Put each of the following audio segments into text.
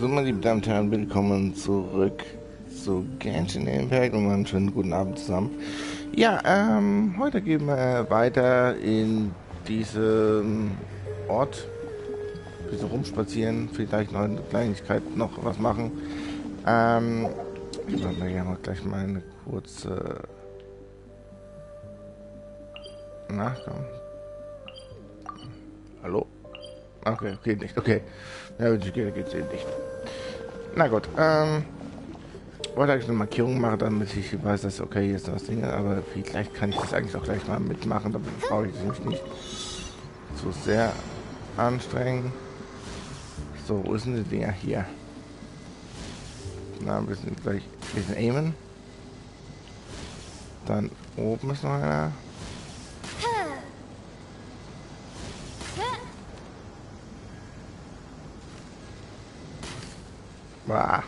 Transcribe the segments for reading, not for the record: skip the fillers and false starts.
So, meine lieben Damen und Herren, willkommen zurück zu Genshin Impact und einen schönen guten Abend zusammen. Ja, heute gehen wir weiter in diesem Ort. Ein bisschen rumspazieren, vielleicht noch eine Kleinigkeit noch was machen. Ich mache mir ja mal gleich mal eine kurze... Na, komm. Hallo? Okay, geht nicht, okay. Ja, wenn es geht, geht's eh nicht. Na gut, wollte eigentlich eine Markierung machen, damit ich weiß, dass okay hier ist das Ding, aber vielleicht kann ich das eigentlich auch gleich mal mitmachen, damit brauche ich mich nicht so sehr anstrengen. So, wo ist denn die Dinger hier? Na, ein bisschen gleich ein bisschen aimen. Dann oben ist noch einer. Bah.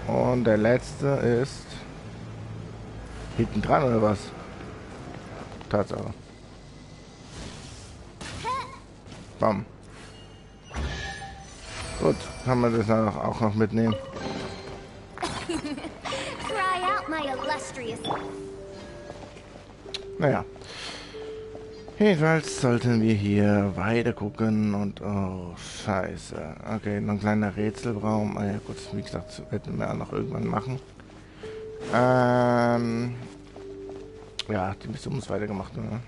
Und der letzte ist hinten dran oder was? Tatsache. Bam. Gut, kann man das dann auch noch mitnehmen. Naja. Jedenfalls sollten wir hier weiter gucken und oh scheiße. Okay, noch ein kleiner Rätselraum. Ah ja gut, wie gesagt, werden wir auch noch irgendwann machen. Ja, die Mission muss weitergemacht werden.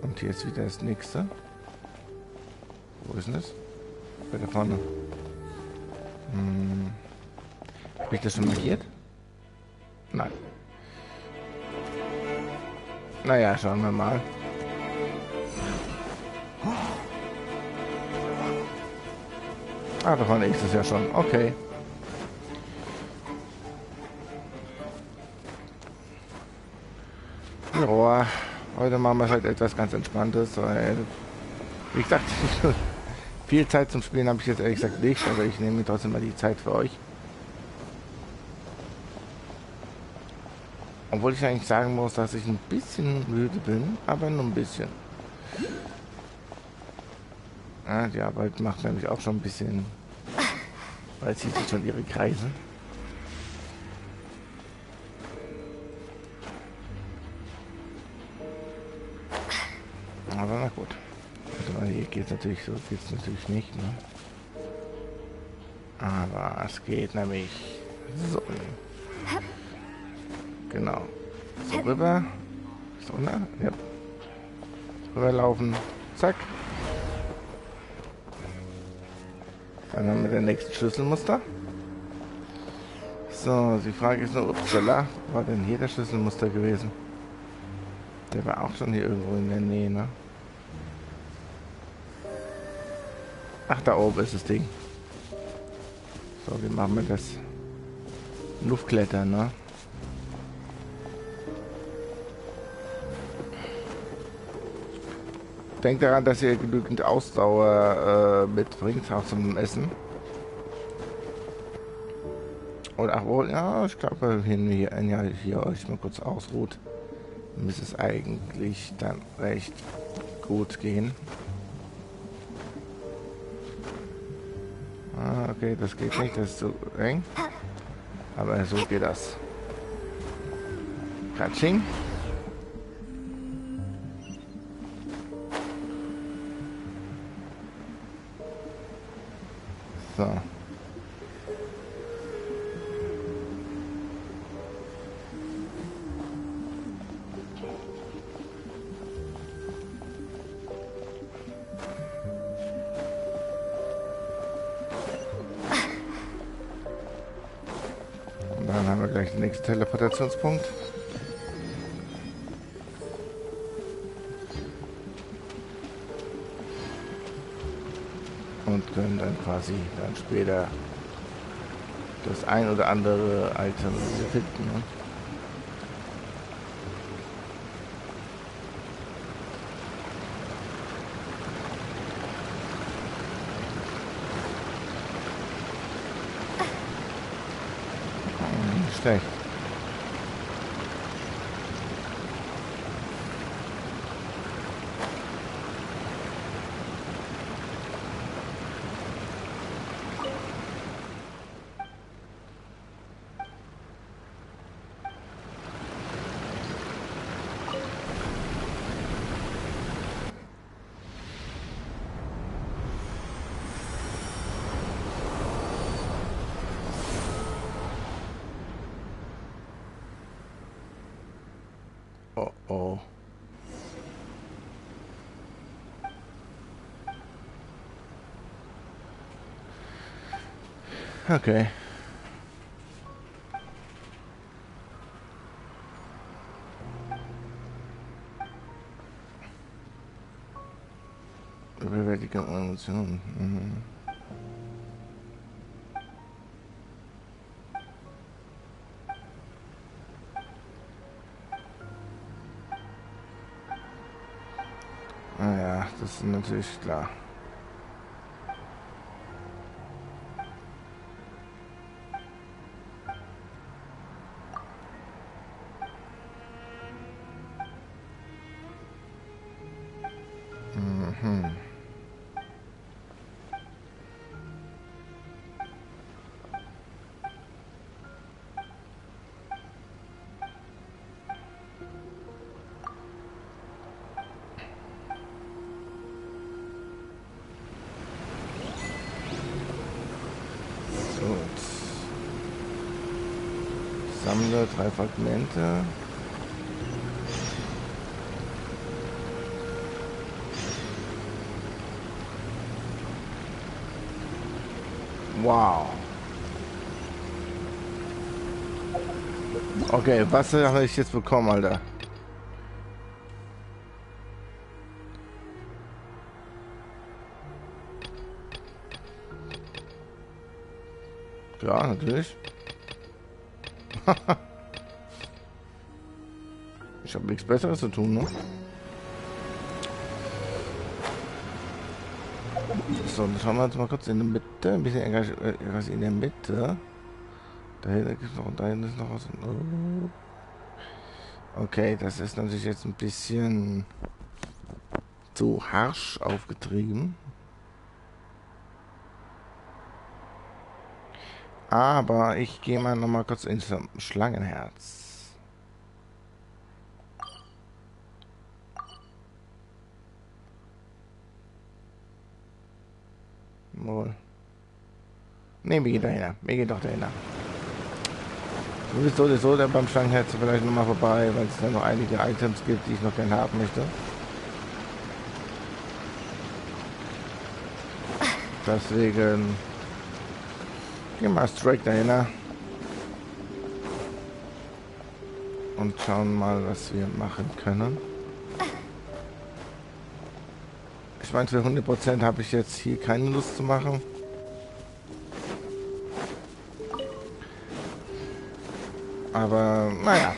Und hier ist wieder das nächste. Wo ist denn das? Bei da vorne. Habe ich das schon markiert? Nein. Naja, schauen wir mal. Ah, da vorne ist es ja schon. Okay. Ja, heute machen wir halt etwas ganz Entspanntes, weil, wie gesagt, viel Zeit zum Spielen habe ich jetzt ehrlich gesagt nicht, aber ich nehme mir trotzdem mal die Zeit für euch. Obwohl ich eigentlich sagen muss, dass ich ein bisschen müde bin, aber nur ein bisschen. Ja, die Arbeit macht nämlich auch schon ein bisschen, weil sie zieht schon ihre Kreise. Aber na gut. Also hier geht es natürlich so, geht es natürlich nicht. Ne? Aber es geht nämlich so. Genau. So rüber. So, ne? Ja. Rüberlaufen. Zack. Dann haben wir den nächsten Schlüsselmuster. So, die Frage ist nur, upsala, war denn hier der Schlüsselmuster gewesen? Der war auch schon hier irgendwo in der Nähe, ne? Ach, da oben ist das Ding. So, wie machen wir das? Luftklettern, ne? Denkt daran, dass ihr genügend Ausdauer mitbringt, auch zum Essen. Und ach wohl, ja, ich glaube, wenn ihr hier euch mal kurz ausruht, müsste es eigentlich dann recht gut gehen. Ah, okay, das geht nicht, das ist zu eng. Aber so geht das. Katsching. So. Und dann haben wir gleich den nächsten Teleportationspunkt. Und können dann quasi dann später das ein oder andere Item finden. Ne? Nicht schlecht. Oh oh. Okay. Überwältigende Emotionen. Mhm. Naja, das ist natürlich klar. Mhm. Gut. Sammle 3 Fragmente. Wow. Okay, was habe ich jetzt bekommen, Alter? Ja, natürlich. Ich habe nichts Besseres zu tun, ne? So, dann schauen wir uns mal kurz in der Mitte. Ein bisschen etwas in der Mitte. Da hinten gibt es noch, da hinten ist noch was. Okay, das ist natürlich jetzt ein bisschen zu harsch aufgetrieben. Aber ich gehe mal noch mal kurz ins Schlangenherz. Wohl. Ne, mir geht dahinter. Mir geht doch dahinter. Du bist sowieso dann beim Schlangenherz vielleicht noch mal vorbei, weil es da noch einige Items gibt, die ich noch gerne haben möchte. Deswegen gehen wir straight dahinter. Und schauen mal, was wir machen können. Ich meine, für 100% habe ich jetzt hier keine Lust zu machen. Aber, naja.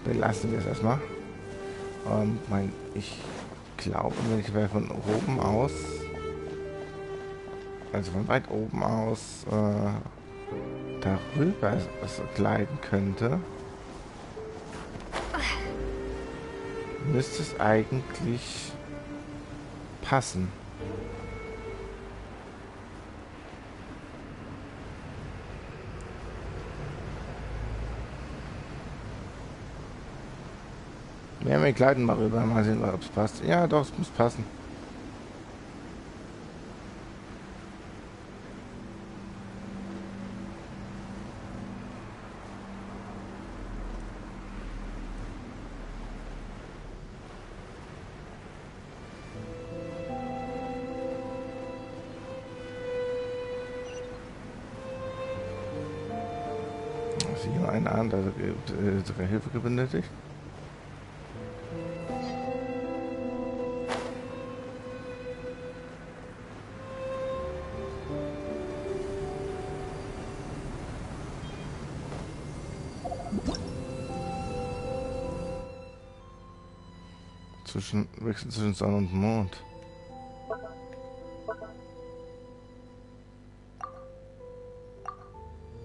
Belassen wir es erstmal. Ich glaube, wenn ich von oben aus, also von weit oben aus, darüber gleiten könnte, müsste es eigentlich passen. Ja, wir gleiten mal rüber, mal sehen, ob es passt. Ja, doch, es muss passen. Ich sehe einen an, der sogar Hilfe benötigt. Wechsel zwischen Sonne und Mond.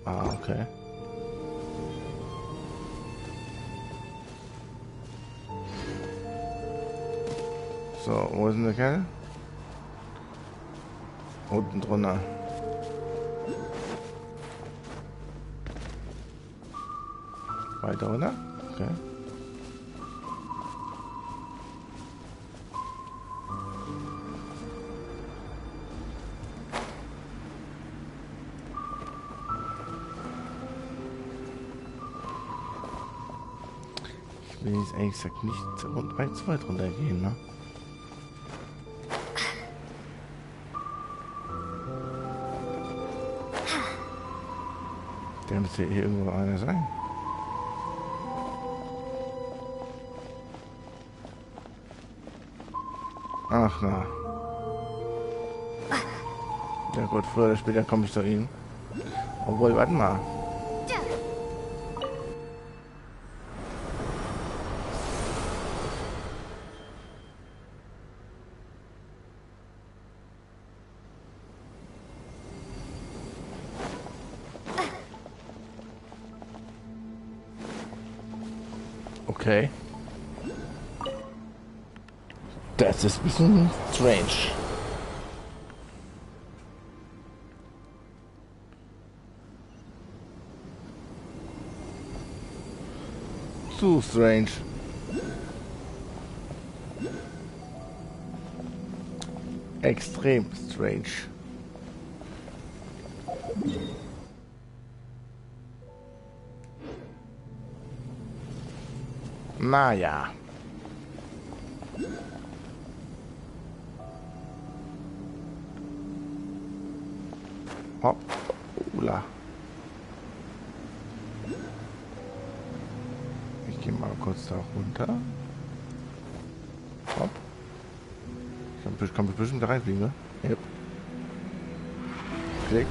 Ah, okay. So, wo ist denn der Kerl? Unten drunter. Weiter runter? Okay. will jetzt eigentlich gesagt nicht so weit runtergehen, ne? Der müsste hier irgendwo einer sein. Ach na. Ja gut, früher oder später komme ich zu ihm. Obwohl, warte mal. Okay. Das ist ein bisschen strange. Zu strange. Extrem strange. Naja. Hopp. Ula. Ich gehe mal kurz da runter. Hopp. Ich kann bestimmt da reinfliegen, ne? Yep. Klick.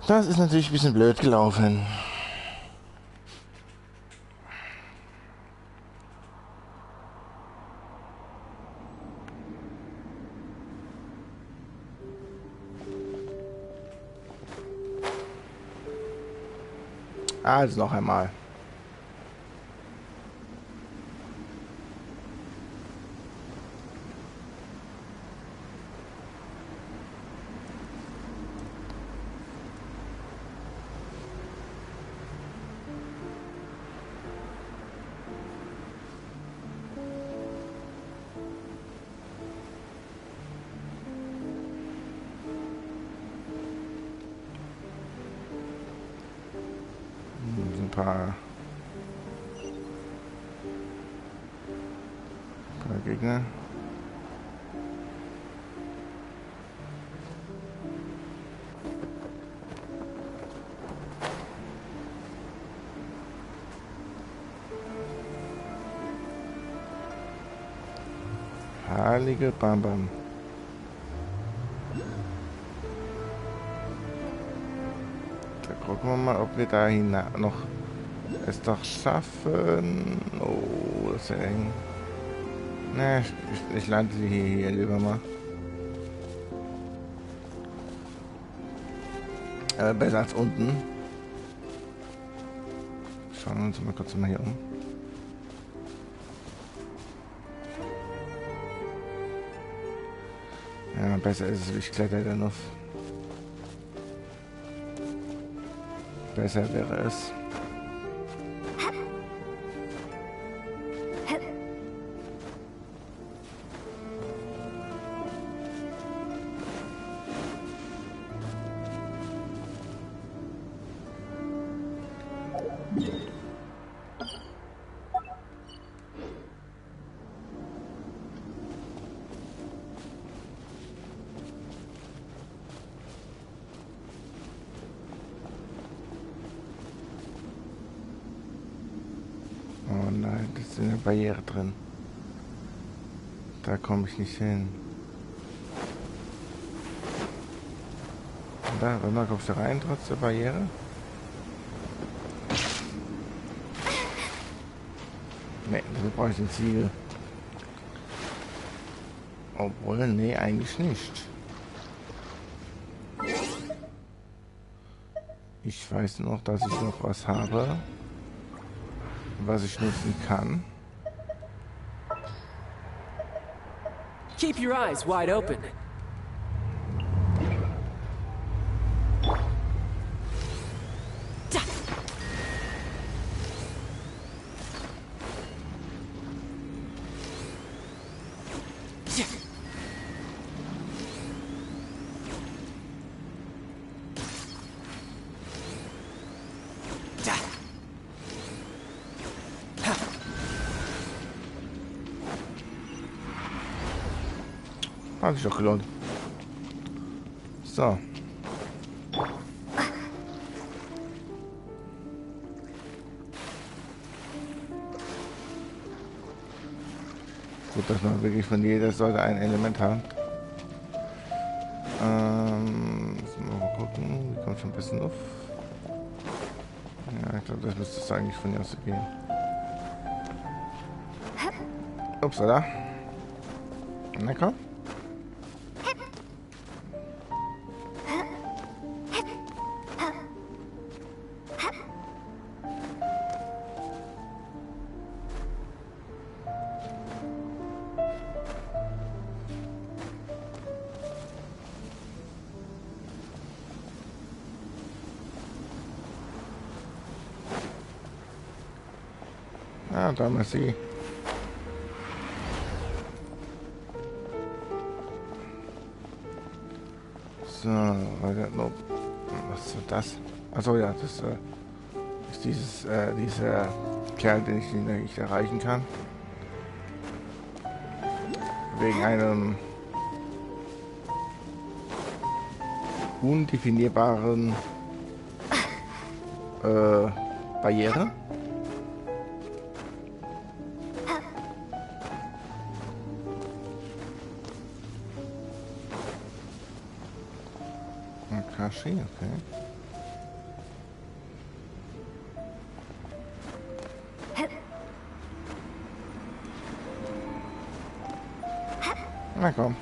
Das ist natürlich ein bisschen blöd gelaufen. Also noch einmal. Paar Gegner. Heilige Bam. Da gucken wir mal, ob wir da noch es doch schaffen. Oh, das ist ja eng. Ne, ich lande hier lieber mal. Besser als unten. Schauen wir uns mal kurz mal hier um. Ja, besser ist es, ich kletter dann auf. Besser wäre es. Oh nein, das ist eine Barriere drin. Da komme ich nicht hin. Und da, warte mal, kommst du rein trotz der Barriere? Ne, dafür brauche ich den Ziegel. Obwohl, nee, eigentlich nicht. Ich weiß noch, dass ich noch was habe, was ich nutzen kann. Keep your eyes wide open. Hat sich doch gelohnt. So. Gut, dass man wirklich von jeder Sorte ein Element hat. Müssen wir mal gucken. Wie kommt schon ein bisschen auf? Ja, ich glaube, das müsste es eigentlich von hier aus gehen. Upsala. Na komm. Ah, da mal sie. So, weiter. No. Was ist das? Achso, ja, das ist dieser Kerl, den ich nicht erreichen kann. Wegen einem undefinierbaren Barriere. Kashi, okay. Na komm.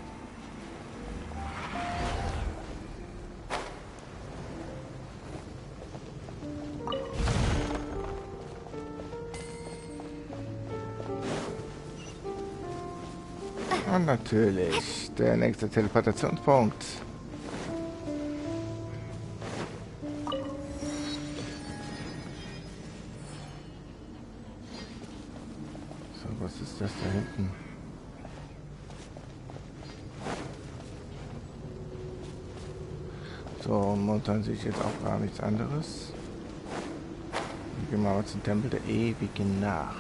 Und natürlich der nächste Teleportationspunkt. So, was ist das da hinten? So, momentan sehe ich jetzt auch gar nichts anderes. Wir gehen mal zum Tempel der ewigen Nacht.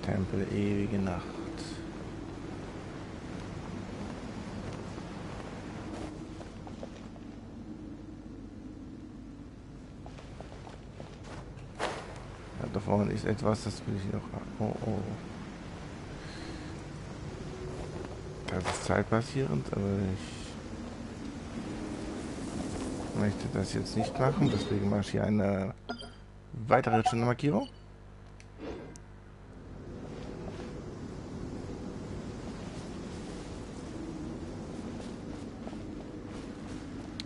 Der Tempel der ewigen Nacht. Ja, da vorne ist etwas, das will ich noch... Oh, oh. Das ist zeitbasierend, aber ich möchte das jetzt nicht machen, deswegen mache ich hier eine weitere Markierung.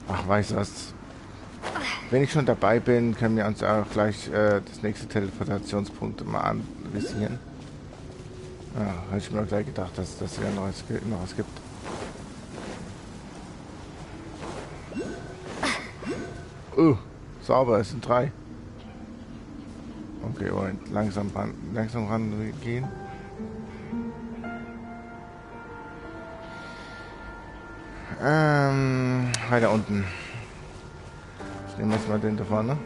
Ach, weißt du was? Wenn ich schon dabei bin, können wir uns auch gleich das nächste Teleportationspunkt mal anvisieren. Ja, hätte ich mir gleich gedacht, dass das ja noch was gibt. Sauber, es sind 3. Okay, und langsam ran gehen. Weiter unten. Ich nehme jetzt mal den da vorne.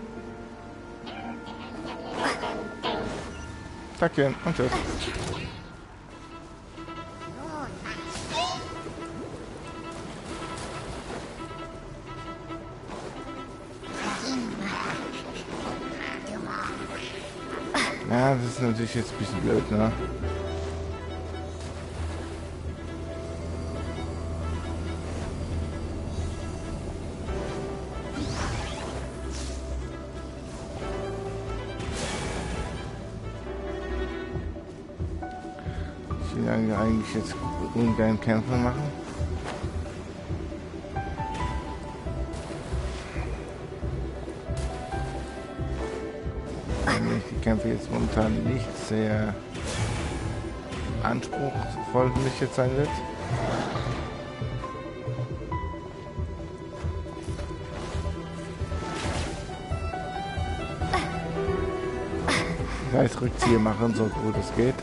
Danke und tschüss. Ja, das ist natürlich jetzt ein bisschen blöd, ne? Ich will eigentlich jetzt ungern Kämpfe machen. es momentan nicht sehr anspruchsvoll für mich jetzt sein wird. Das heißt, Rückzieher machen, so gut es geht.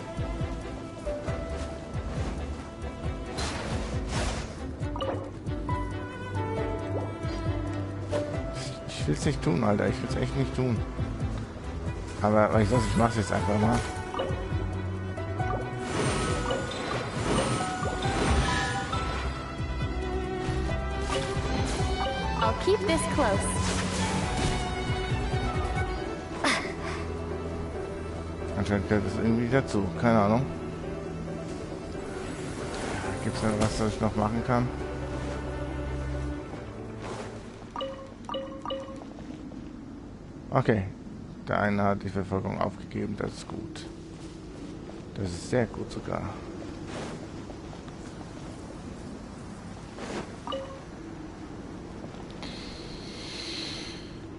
Ich will es nicht tun, Alter. Ich will es echt nicht tun. Aber weil ich sonst, ich mache es jetzt einfach mal. I'll keep this close. Anscheinend gehört es irgendwie dazu. Keine Ahnung. Gibt es noch was ich noch machen kann? Okay. Der eine hat die Verfolgung aufgegeben. Das ist gut. Das ist sehr gut sogar.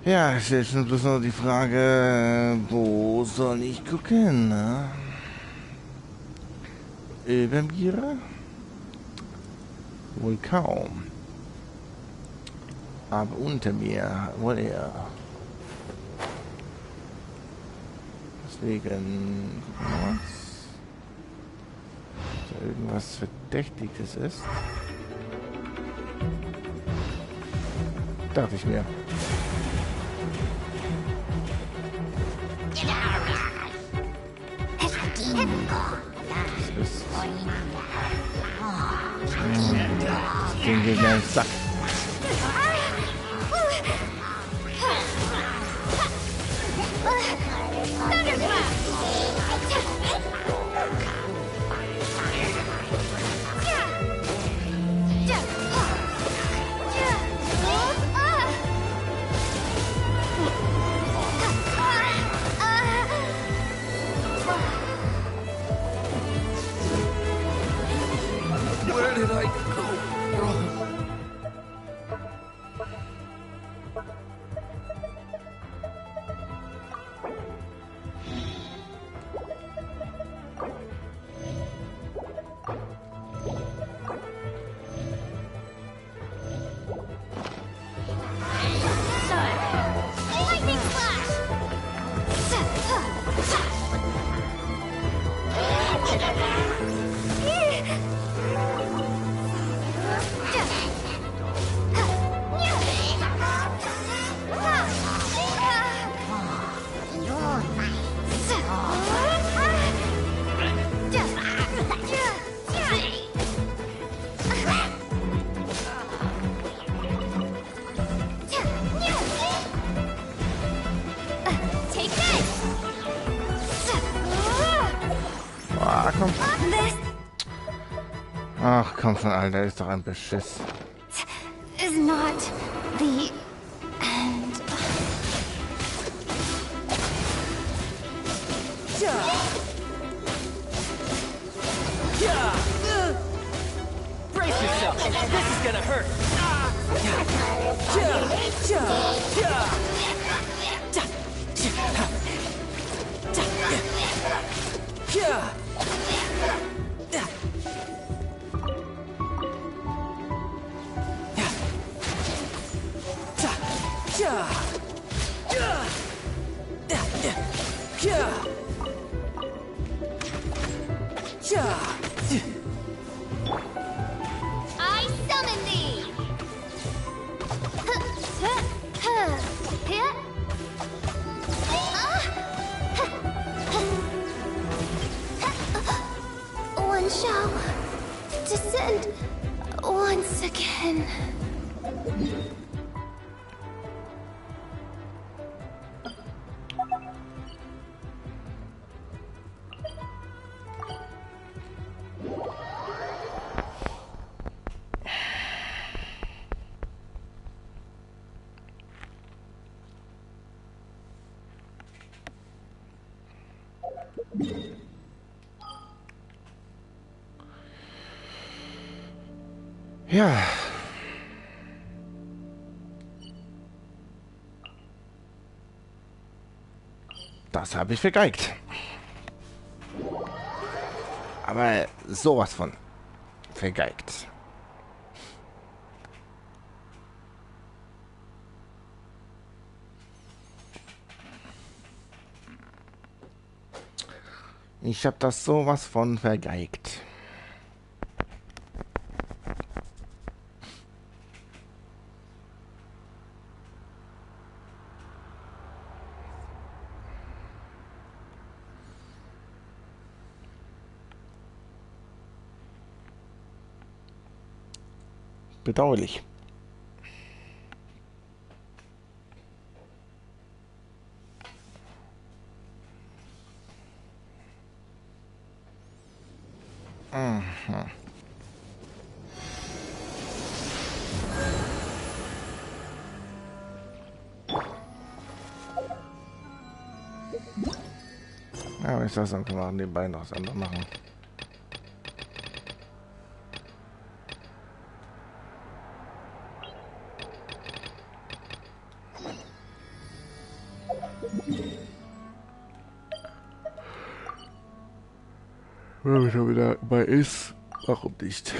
Ja, es ist schon bloß noch die Frage, wo soll ich gucken? Ne? Über mir? Wohl kaum. Aber unter mir wohl eher. Deswegen gucken wir mal, ob da irgendwas Verdächtiges ist. Dachte ich mir. Das ist... Den geht mir ins Sack. Where did I go wrong? Lightning flash! Take this! Ah, komm. Ach, komm schon, Alter. Ist doch ein Beschiss. Is not the end. Brace yourself. This is gonna hurt. I summon thee! One shall descend once again. Ja. Das habe ich vergeigt. Aber sowas von vergeigt. Ich habe das sowas von vergeigt. Bedauerlich. Mhm. Ja, wenn ich das dann können wir nebenbei noch das andere machen. Wenn man schon wieder bei ist, warum nicht?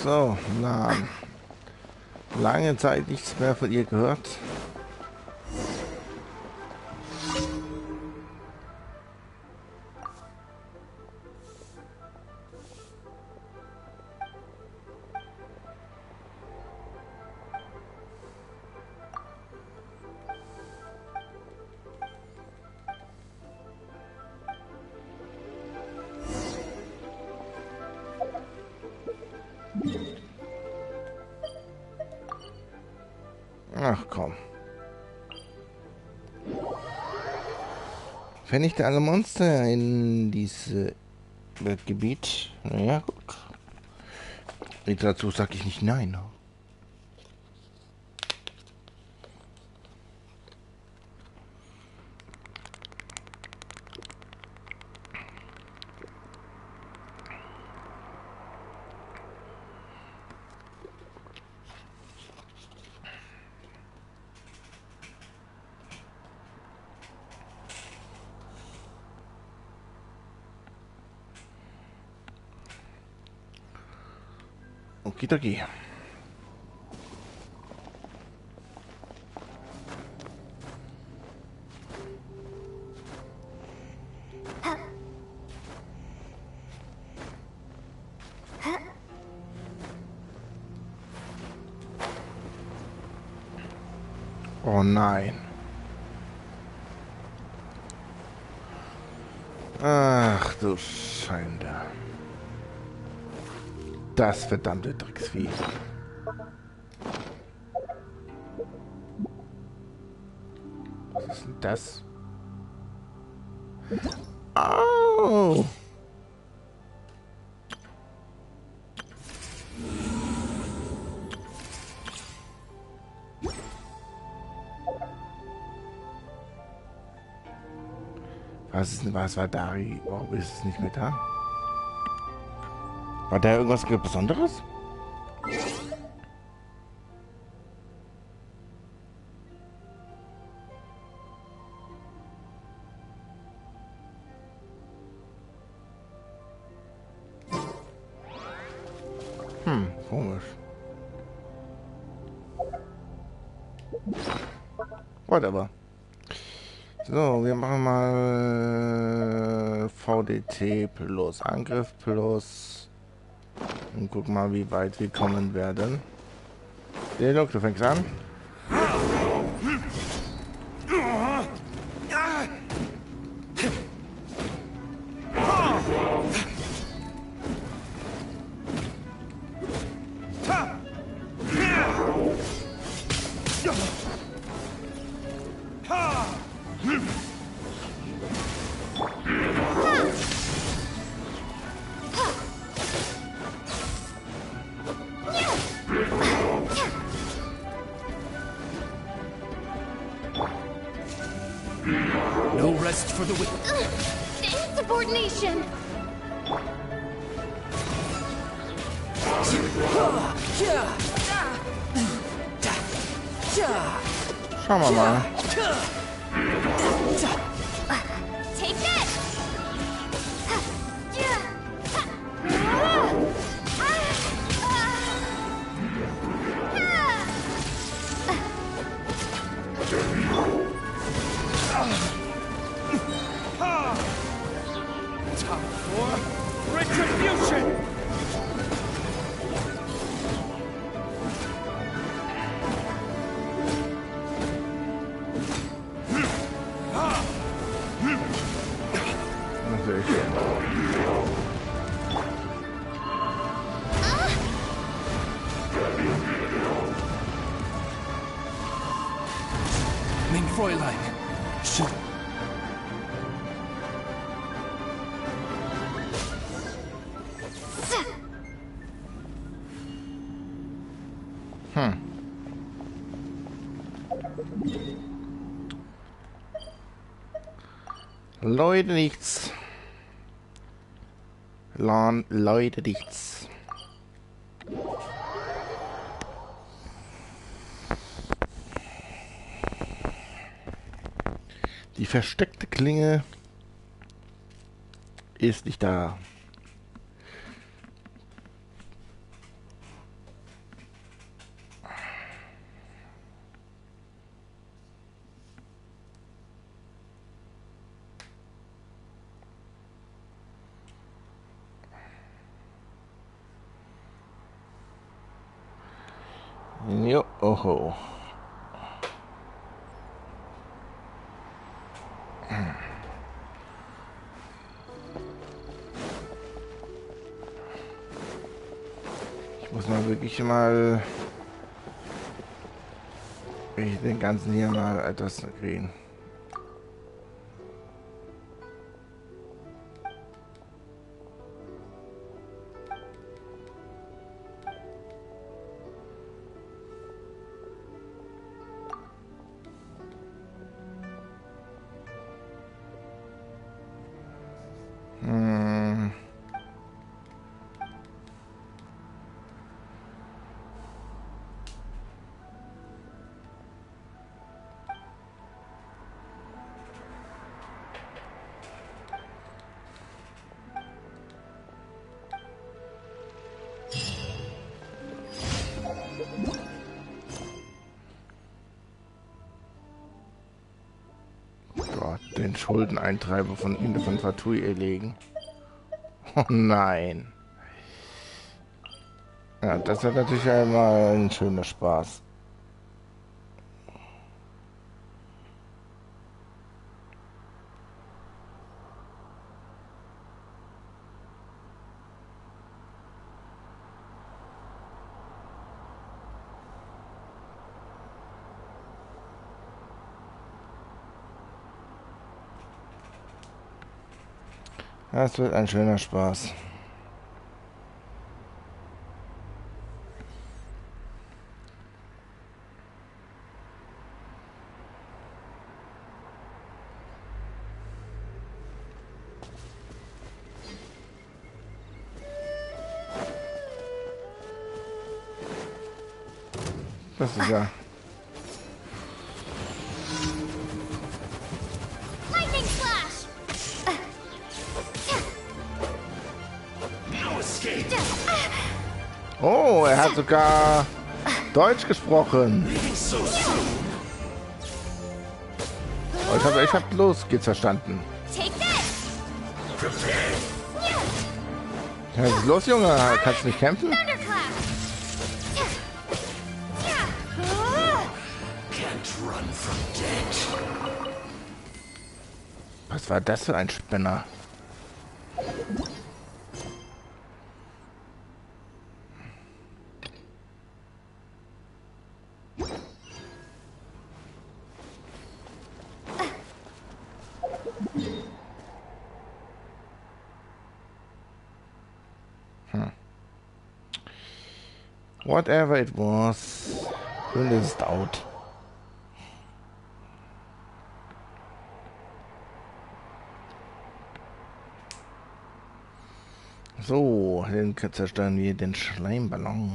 So, na, lange Zeit nichts mehr von ihr gehört. Ach komm. Vernichte alle Monster in dieses Gebiet. Naja, gut. Dazu sage ich nicht nein. Okidoki. Oh nein. Ach du Schande. Das verdammte Drecksvieh. Was ist denn das? Au! Was war da? Warum ist es nicht mehr da? War da irgendwas Besonderes? Komisch. Whatever. So, wir machen mal VDT plus Angriff plus Und guck mal, wie weit wir kommen werden. Look, du fängst an. No rest for the wicked. Insubordination! Schauen wir mal. Take that! Time for retribution! Natürlich. Mein Fräulein. Shit. Leute, nichts. Leute, nichts. Die versteckte Klinge ist nicht da. Jo, oho. Ich muss mal wirklich mal den ganzen hier mal etwas kriegen. Den Schuldeneintreiber von Inde von Fatui erlegen. Oh nein. Ja, das wird natürlich einmal ein schöner Spaß. Das wird ein schöner Spaß. Das ist ja... Lightning Flash! Oh, er hat sogar Deutsch gesprochen. Oh, ich hab los geht's verstanden. Take that! Was ist los, Junge? Kannst du nicht kämpfen? Thunderclap. Can't run from dead. Was war das für ein Spinner? Whatever it was, und es ist out. So, dann zerstören wir den Schleimballon.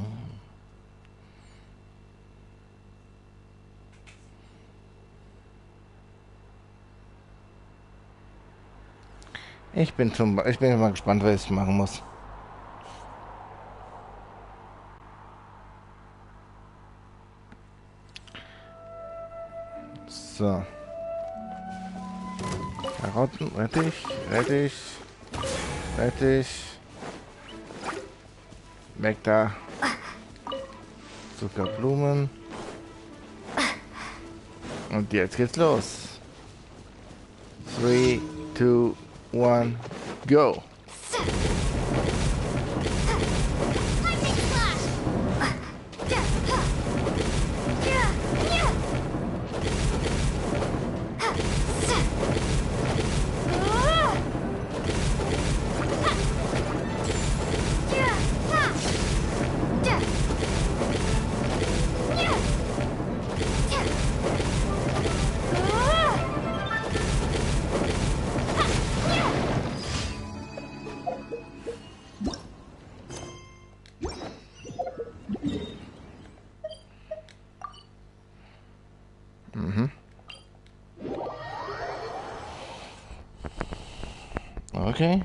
Ich bin mal gespannt, was ich machen muss. So. Karotten, Rettich. Weg da. Zuckerblumen. Und jetzt geht's los. 3, 2, 1, go! Lightning flash. Okay.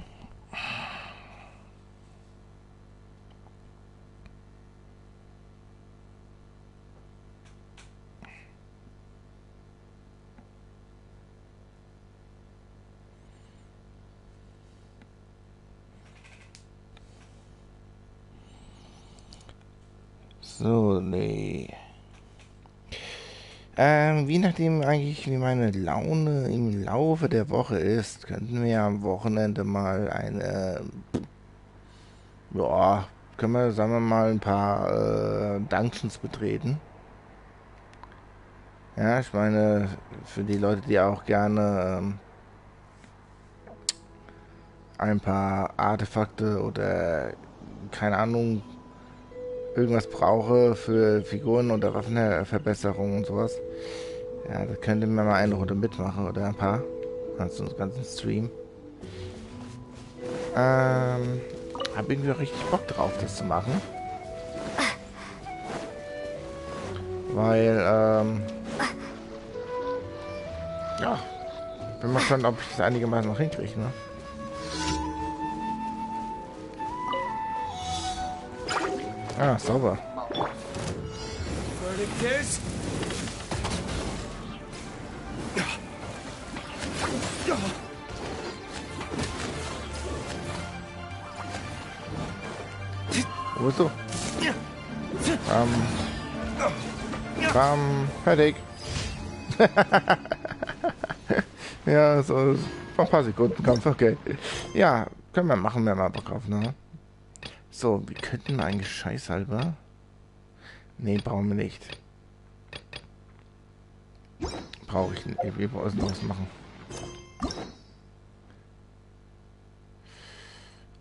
So, nee. Je nachdem eigentlich, wie meine Laune im Laufe der Woche ist, könnten wir am Wochenende mal eine, ja, können wir, sagen wir mal, ein paar Dungeons betreten. Ja, ich meine, für die Leute, die auch gerne ein paar Artefakte oder, keine Ahnung, irgendwas brauche für Figuren oder Waffenverbesserungen und sowas. Ja, da könnte man mal eine Runde mitmachen oder ein paar. Also einen ganzen Stream. Hab irgendwie richtig Bock drauf, das zu machen. Weil, ja, bin mal gespannt, ob ich das einigermaßen noch hinkriege, ne? Ah, sauber. Verdict is... Wo bist du? Fertig. Ja, so noch ein paar Sekunden Kampf, okay. Ja, können wir machen, wenn wir Bock drauf, ne? So, wir könnten eigentlich scheißhalber. Nee, brauchen wir nicht. Brauche ich nicht. Wir müssen was machen.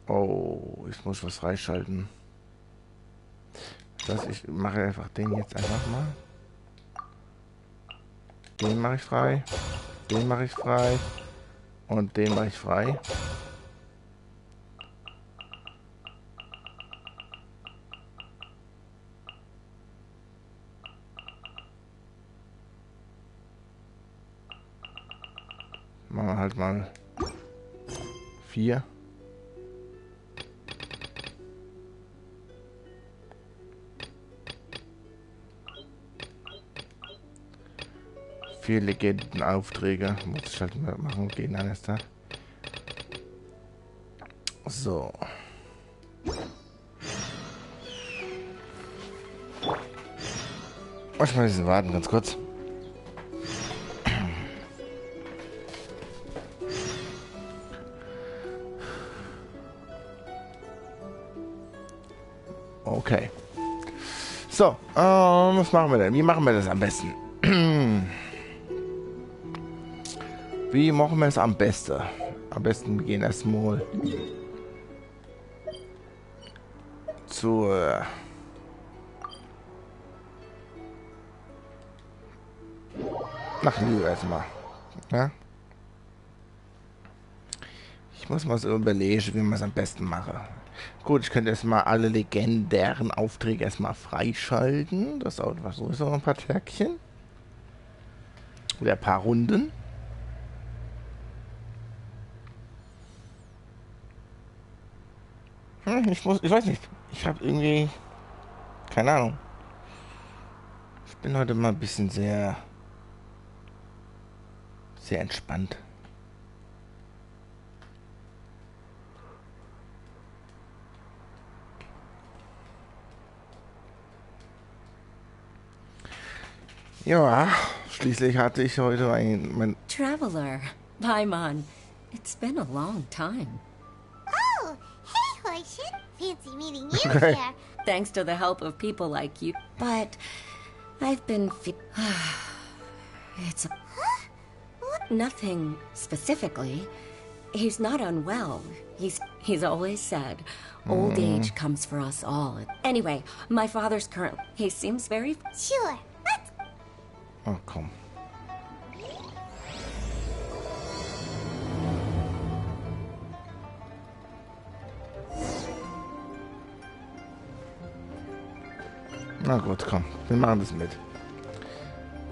Oh, ich muss was freischalten. Das ich mache einfach den jetzt einfach mal. Den mache ich frei. Den mache ich frei. Und den mache ich frei. Machen wir halt mal 4. Vier Legendenaufträge. Muss ich halt mal machen. Gehen eines da. So. Ich mal diesen warten, ganz kurz. Okay. So, was machen wir denn? Wie machen wir das am besten? Wie machen wir es am besten? Am besten wir gehen erstmal zur nach New erstmal. Ja? Ich muss mal so überlegen, wie man es am besten mache. Gut, ich könnte erstmal alle legendären Aufträge erstmal freischalten. Das dauert was sowieso ein paar Tärkchen. Oder ein paar Runden. Ich weiß nicht. Ich habe irgendwie keine Ahnung. Ich bin heute mal ein bisschen sehr entspannt. Ja, schließlich hatte ich heute mein Traveler, Paimon, it's been a long time. Oh, hey, Hoishin. Fancy meeting you Okay. here. Thanks to the help of people like you. But I've been it's nothing specifically. He's not unwell. He's always said old age comes for us all. Anyway, my father's current. He seems very Sure. Let's Oh, komm. Na gut, komm. Wir machen das mit.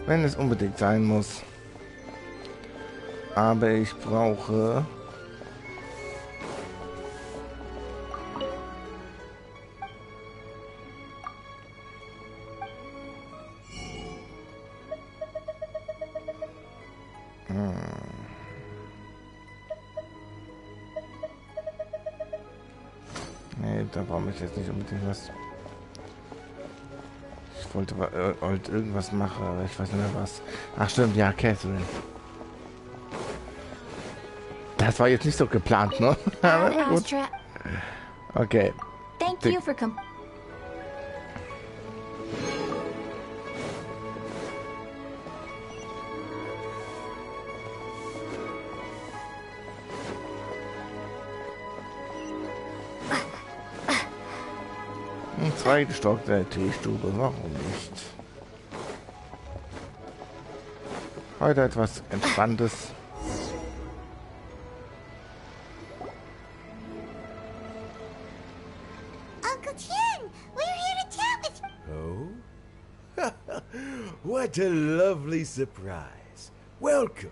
Wenn es unbedingt sein muss. Aber ich brauche... Nee, da brauche ich jetzt nicht unbedingt was. Ich wollte irgendwas machen, aber ich weiß nicht mehr was. Ach stimmt, ja, Catherine. Das war jetzt nicht so geplant, ne? Aber gut. Astra. Okay. Thank you for coming. Ein zweiter Stock der Teestube, warum nicht? Heute etwas Entspanntes. Uncle Tien, we're here to chat with Oh? What a lovely surprise. Welcome.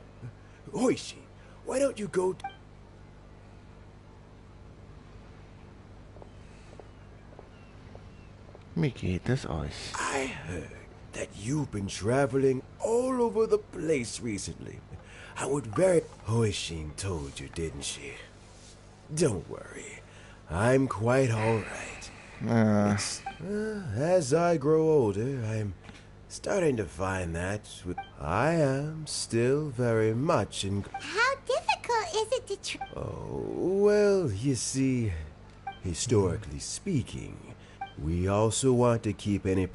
Hoishi, why don't you go... Wie geht es euch? I heard that you've been traveling all over the place recently. I would very... Hoishin told you, didn't she? Don't worry. I'm quite all right. As I grow older, I'm starting to find that I am still very much in... How difficult is it to Oh, well, you see, historically speaking, we also want to keep any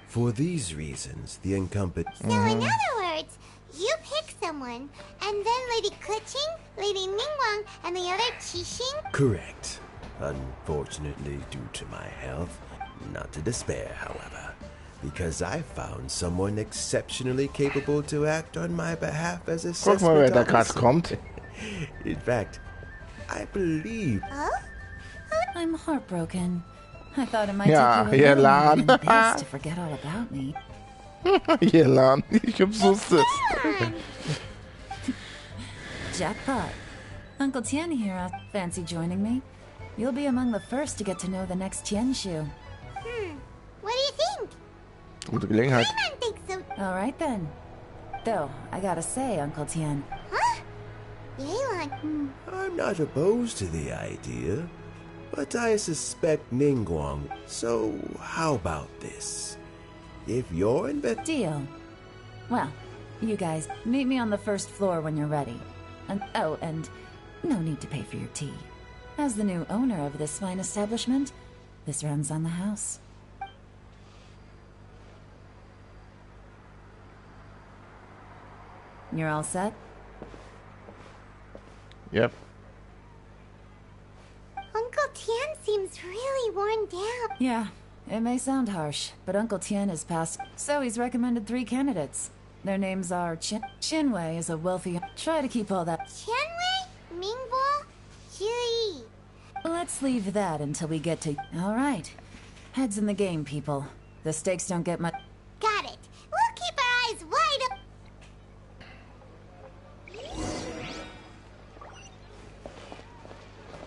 For these reasons, the incumbent... So in other words, you pick someone, and then Lady Kuching, Lady Ningguang, and the other Qixing? Correct. Unfortunately, due to my health, not to despair, however, because I found someone exceptionally capable to act on my behalf as a Guck mal, wer da gerade officer. kommt. In fact, I believe... Oh? I'm heartbroken. I thought it might Ja, take you a hier little longer Lan. than this to forget all about me. Hier, Lan. Ich wusste es. Jackpot. Uncle Tien here. Fancy joining me? You'll be among the first to get to know the next Tianshu. What do you think? Gute Gelegenheit. I don't think so. All right then. Though, I gotta say, Uncle Tien, Huh? Yelan. I'm not opposed to the idea, but I suspect Ningguang. So, how about this? If you're Deal. Well, you guys, meet me on the first floor when you're ready. And oh, and no need to pay for your tea. As the new owner of this fine establishment, this runs on the house. You're all set? Yep. Uncle Tian seems really worn down. Yeah, it may sound harsh, but Uncle Tian has passed, so he's recommended 3 candidates. Their names are Chinwei is a wealthy... Try to keep all that... Qianwei, Mingbo, Zhi. Let's leave that until we get to... All right. Heads in the game, people. The stakes don't get much... Got it. We'll keep our eyes wide open.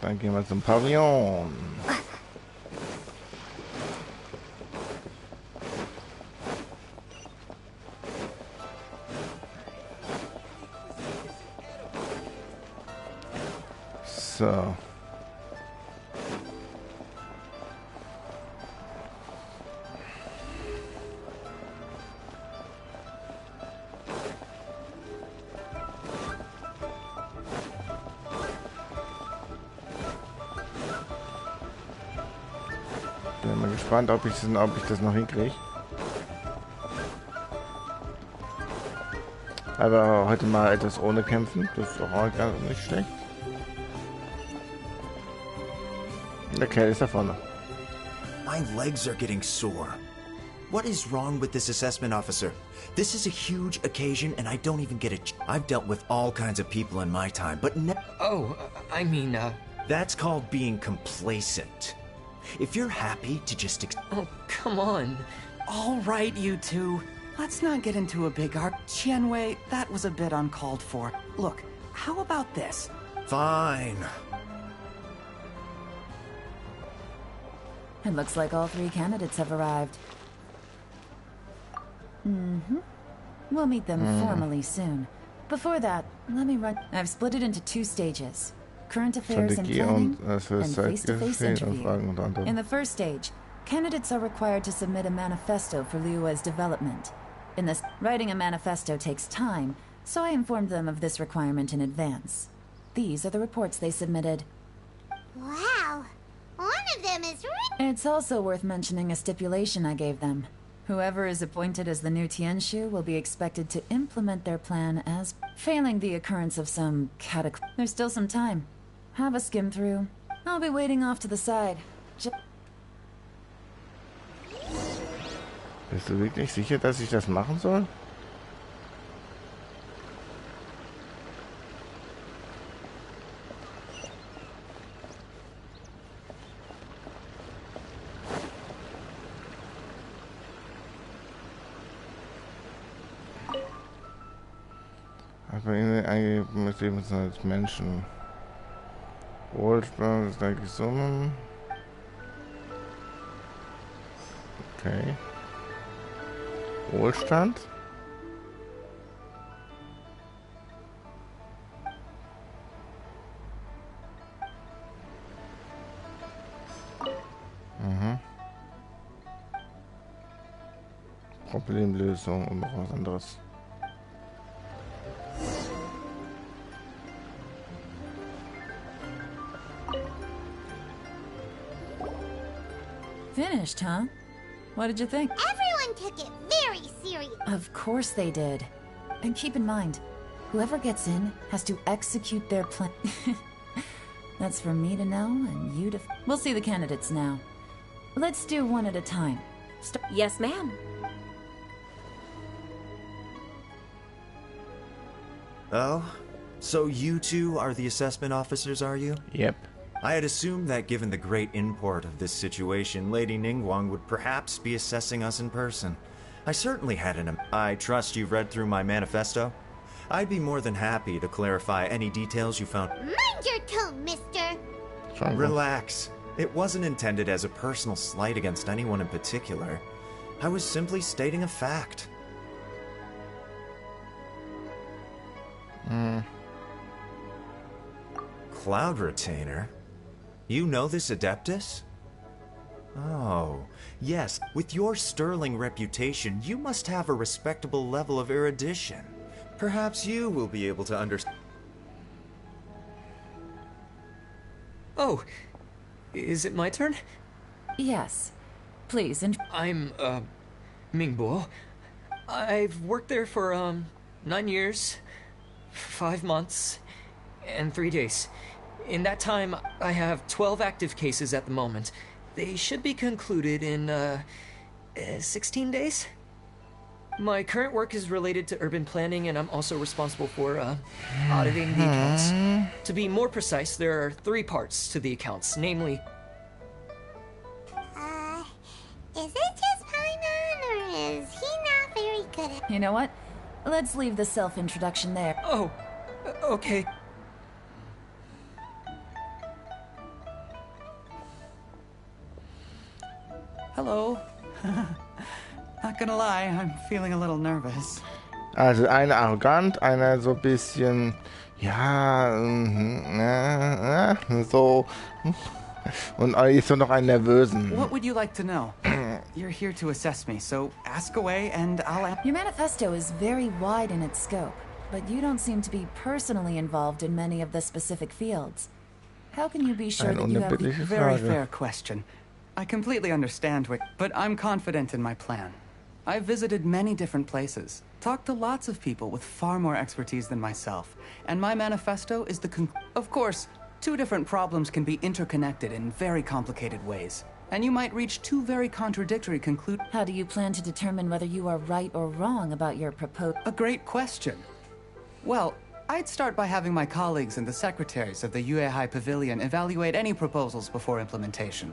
Dann gehen wir zum Pavillon. So. Bin mal gespannt, ob ich das noch hinkriege. Aber heute mal etwas ohne Kämpfen. Das ist auch gar nicht schlecht. Der Kerl ist da vorne. My legs are getting sore. What is wrong with this assessment officer? This is a huge occasion and I don't even get it. I've dealt with all kinds of people in my time, but that's called being complacent. If you're happy to just Oh, come on. All right, you two. Let's not get into a big arc. Qianwei, that was a bit uncalled for. Look, how about this? Fine. It looks like all 3 candidates have arrived. We'll meet them formally soon. Before that, let me run... I've split it into 2 stages. Current affairs and planning, and face-to-face interview. In the first stage, candidates are required to submit a manifesto for Liyue's development. In this, writing a manifesto takes time, so I informed them of this requirement in advance. These are the reports they submitted. Wow. One of them is It's also worth mentioning a stipulation I gave them. Whoever is appointed as the new Tianshu will be expected to implement their plan as... Failing the occurrence of some cataclysm. There's still some time. Have a skim through. I'll be waiting off to the side. Bist du wirklich sicher, dass ich das machen soll? Aber eingegeben ist eben als Menschen. Wohlstand ist eigentlich Summen. Okay. Wohlstand. Problemlösung und noch was anderes. Finished, huh? What did you think? Everyone took it very serious. Of course they did. And keep in mind, whoever gets in has to execute their plan. That's for me to know and you to... We'll see the candidates now. Let's do one at a time. Yes, ma'am. Oh? So you two are the assessment officers, are you? Yep. I had assumed that given the great import of this situation, Lady Ningguang would perhaps be assessing us in person. I certainly had an... I trust you've read through my manifesto? I'd be more than happy to clarify any details you found. Mind your tone, mister. Relax. It wasn't intended as a personal slight against anyone in particular. I was simply stating a fact. Cloud Retainer? You know this Adeptus? Oh, yes. With your sterling reputation, you must have a respectable level of erudition. Perhaps you will be able to understand. Oh, is it my turn? Yes. Please, I'm, Mingbo. I've worked there for, 9 years, 5 months, and 3 days. In that time, I have 12 active cases at the moment. They should be concluded in, 16 days? My current work is related to urban planning, and I'm also responsible for, auditing the accounts. To be more precise, there are 3 parts to the accounts, namely... Is it just Paimon, or is he not very good at... You know what? Let's leave the self-introduction there. Oh, okay. Hello. Not gonna lie, I'm feeling a little nervous. Also einer arrogant, einer so ein bisschen, ja, so. Und ist so noch einen nervösen. What would you like to know? You're here to assess me, so ask away and I'll... Your manifesto is very wide in its scope, but you don't seem to be personally involved in many of the specific fields. How can you be sure that you have... Very fair question. I completely understand what... But I'm confident in my plan. I've visited many different places, talked to lots of people with far more expertise than myself, and my manifesto is the Of course, 2 different problems can be interconnected in very complicated ways, and you might reach 2 very contradictory conclusions. How do you plan to determine whether you are right or wrong about your proposed... A great question. Well, I'd start by having my colleagues and the secretaries of the Yuehai Pavilion evaluate any proposals before implementation.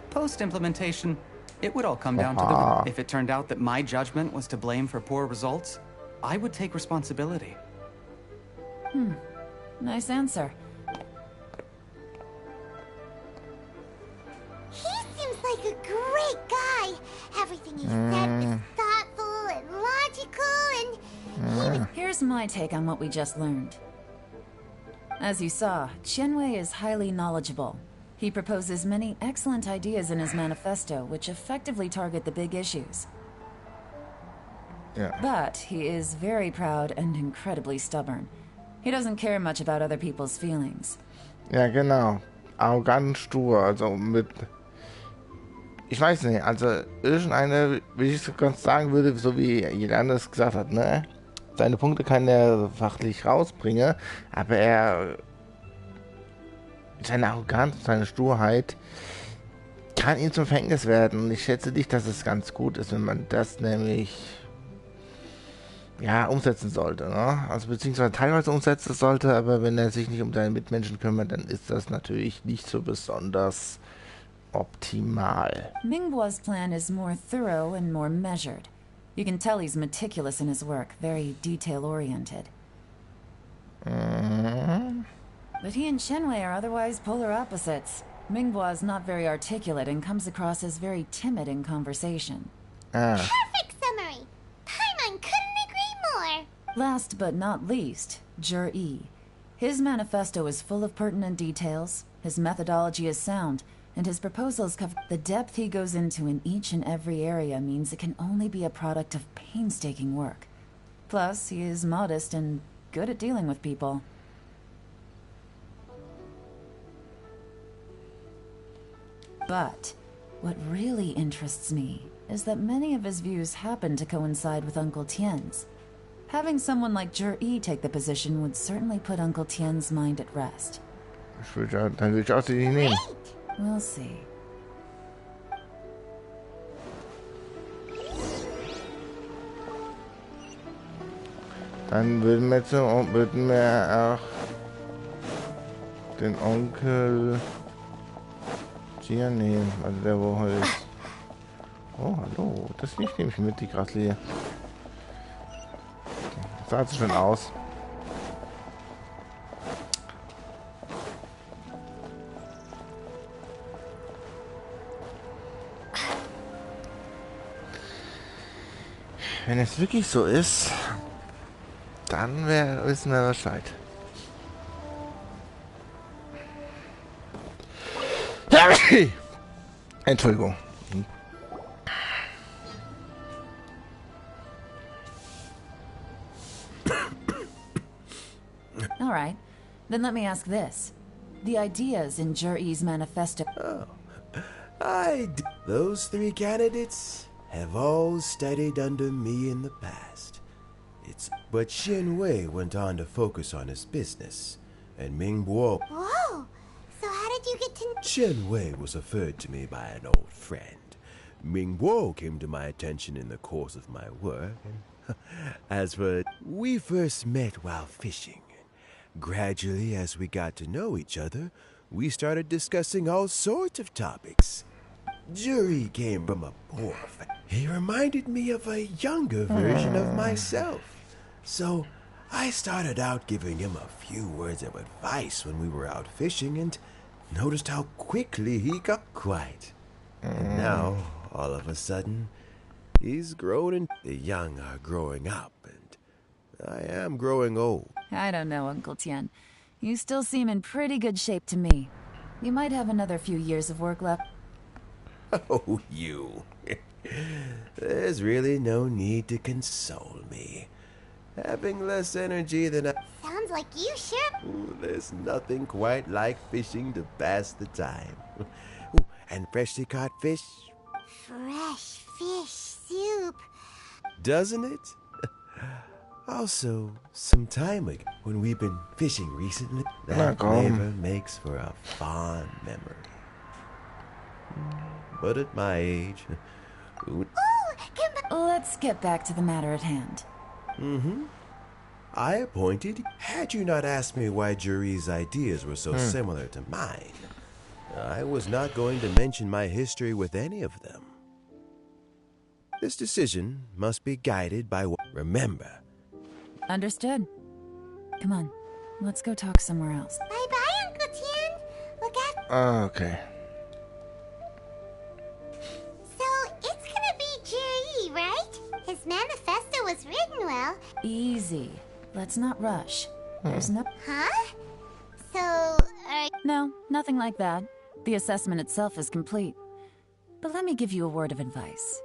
Post-implementation, it would all come down to the... If it turned out that my judgment was to blame for poor results, I would take responsibility. Nice answer. He seems like a great guy. Everything he said was thoughtful and logical, and Here's my take on what we just learned. As you saw, Qianwei is highly knowledgeable. He proposes many excellent ideas in his manifesto, which effectively target the big issues. Yeah. But he is very proud and incredibly stubborn. He doesn't care much about other people's feelings. Ja, genau. Arrogant, stur, also mit... Ich weiß nicht, also irgendeine, wie ich es ganz sagen würde, so wie jeder andere es gesagt hat, ne? Seine Punkte kann er fachlich rausbringen, aber er... Seine Arroganz, seine Sturheit kann ihm zum Verhängnis werden. Und ich schätze nicht, dass es ganz gut ist, wenn man das nämlich ja umsetzen sollte. Ne? Also beziehungsweise teilweise umsetzen sollte, aber wenn er sich nicht um seine Mitmenschen kümmert, dann ist das natürlich nicht so besonders optimal. Mingbo's plan is more thorough and more measured. You can tell he's meticulous in his work, very detail-oriented. But he and Qianwei are otherwise polar opposites. Mingbo is not very articulate and comes across as very timid in conversation. perfect summary. Paimon couldn't agree more. Last but not least, Zhi. His manifesto is full of pertinent details, his methodology is sound, and his proposals cover... The depth he goes into in each and every area means it can only be a product of painstaking work. Plus, he is modest and good at dealing with people. But what really interests me is that many of his views happen to coincide with Uncle Tien's. Having someone like Zhi take the position would certainly put Uncle Tien's mind at rest. Dann will ich auch die nehmen. We'll see. Dann würden wir auch den Onkel hier nehmen, also der wo heute ist. Oh, hallo, das nicht nehme ich mit, die Graslie. Das sah schon aus. Wenn es wirklich so ist, dann wissen wir Bescheid. Entschuldigung. All right. Then let me ask this. The ideas in Jur-E's manifesto... Those 3 candidates have all studied under me in the past. But Xin Wei went on to focus on his business, and Ming Bo... Whoa! So how did you get to... Chen Wei was referred to me by an old friend. Ming Bo came to my attention in the course of my work, and as for... We first met while fishing. Gradually, as we got to know each other, we started discussing all sorts of topics. Juri came from a poor family. He reminded me of a younger version of myself. So, I started out giving him a few words of advice when we were out fishing and noticed how quickly he got quiet. And now, all of a sudden, he's grown and the young are growing up and I am growing old. I don't know, Uncle Tian. You still seem in pretty good shape to me. You might have another few years of work left. Oh, you. There's really no need to console me. Having less energy than I... Sounds like you sure... There's nothing quite like fishing to pass the time. Ooh, and freshly caught fish? Fresh fish soup. Doesn't it? Also, some time ago, when we've been fishing recently, that flavor makes for a fond memory. But at my age... Let's get back to the matter at hand. I appointed... Had you not asked me why Juri's ideas were so similar to mine, I was not going to mention my history with any of them. This decision must be guided by what... Remember. Understood. Come on, let's go talk somewhere else. Bye-bye, Uncle Tian. Look at... Okay. So, it's gonna be Juri, right? His manifesto was written well. Easy. Let's not rush. There's no... Huh? So, No, nothing like that. The assessment itself is complete. But let me give you a word of advice.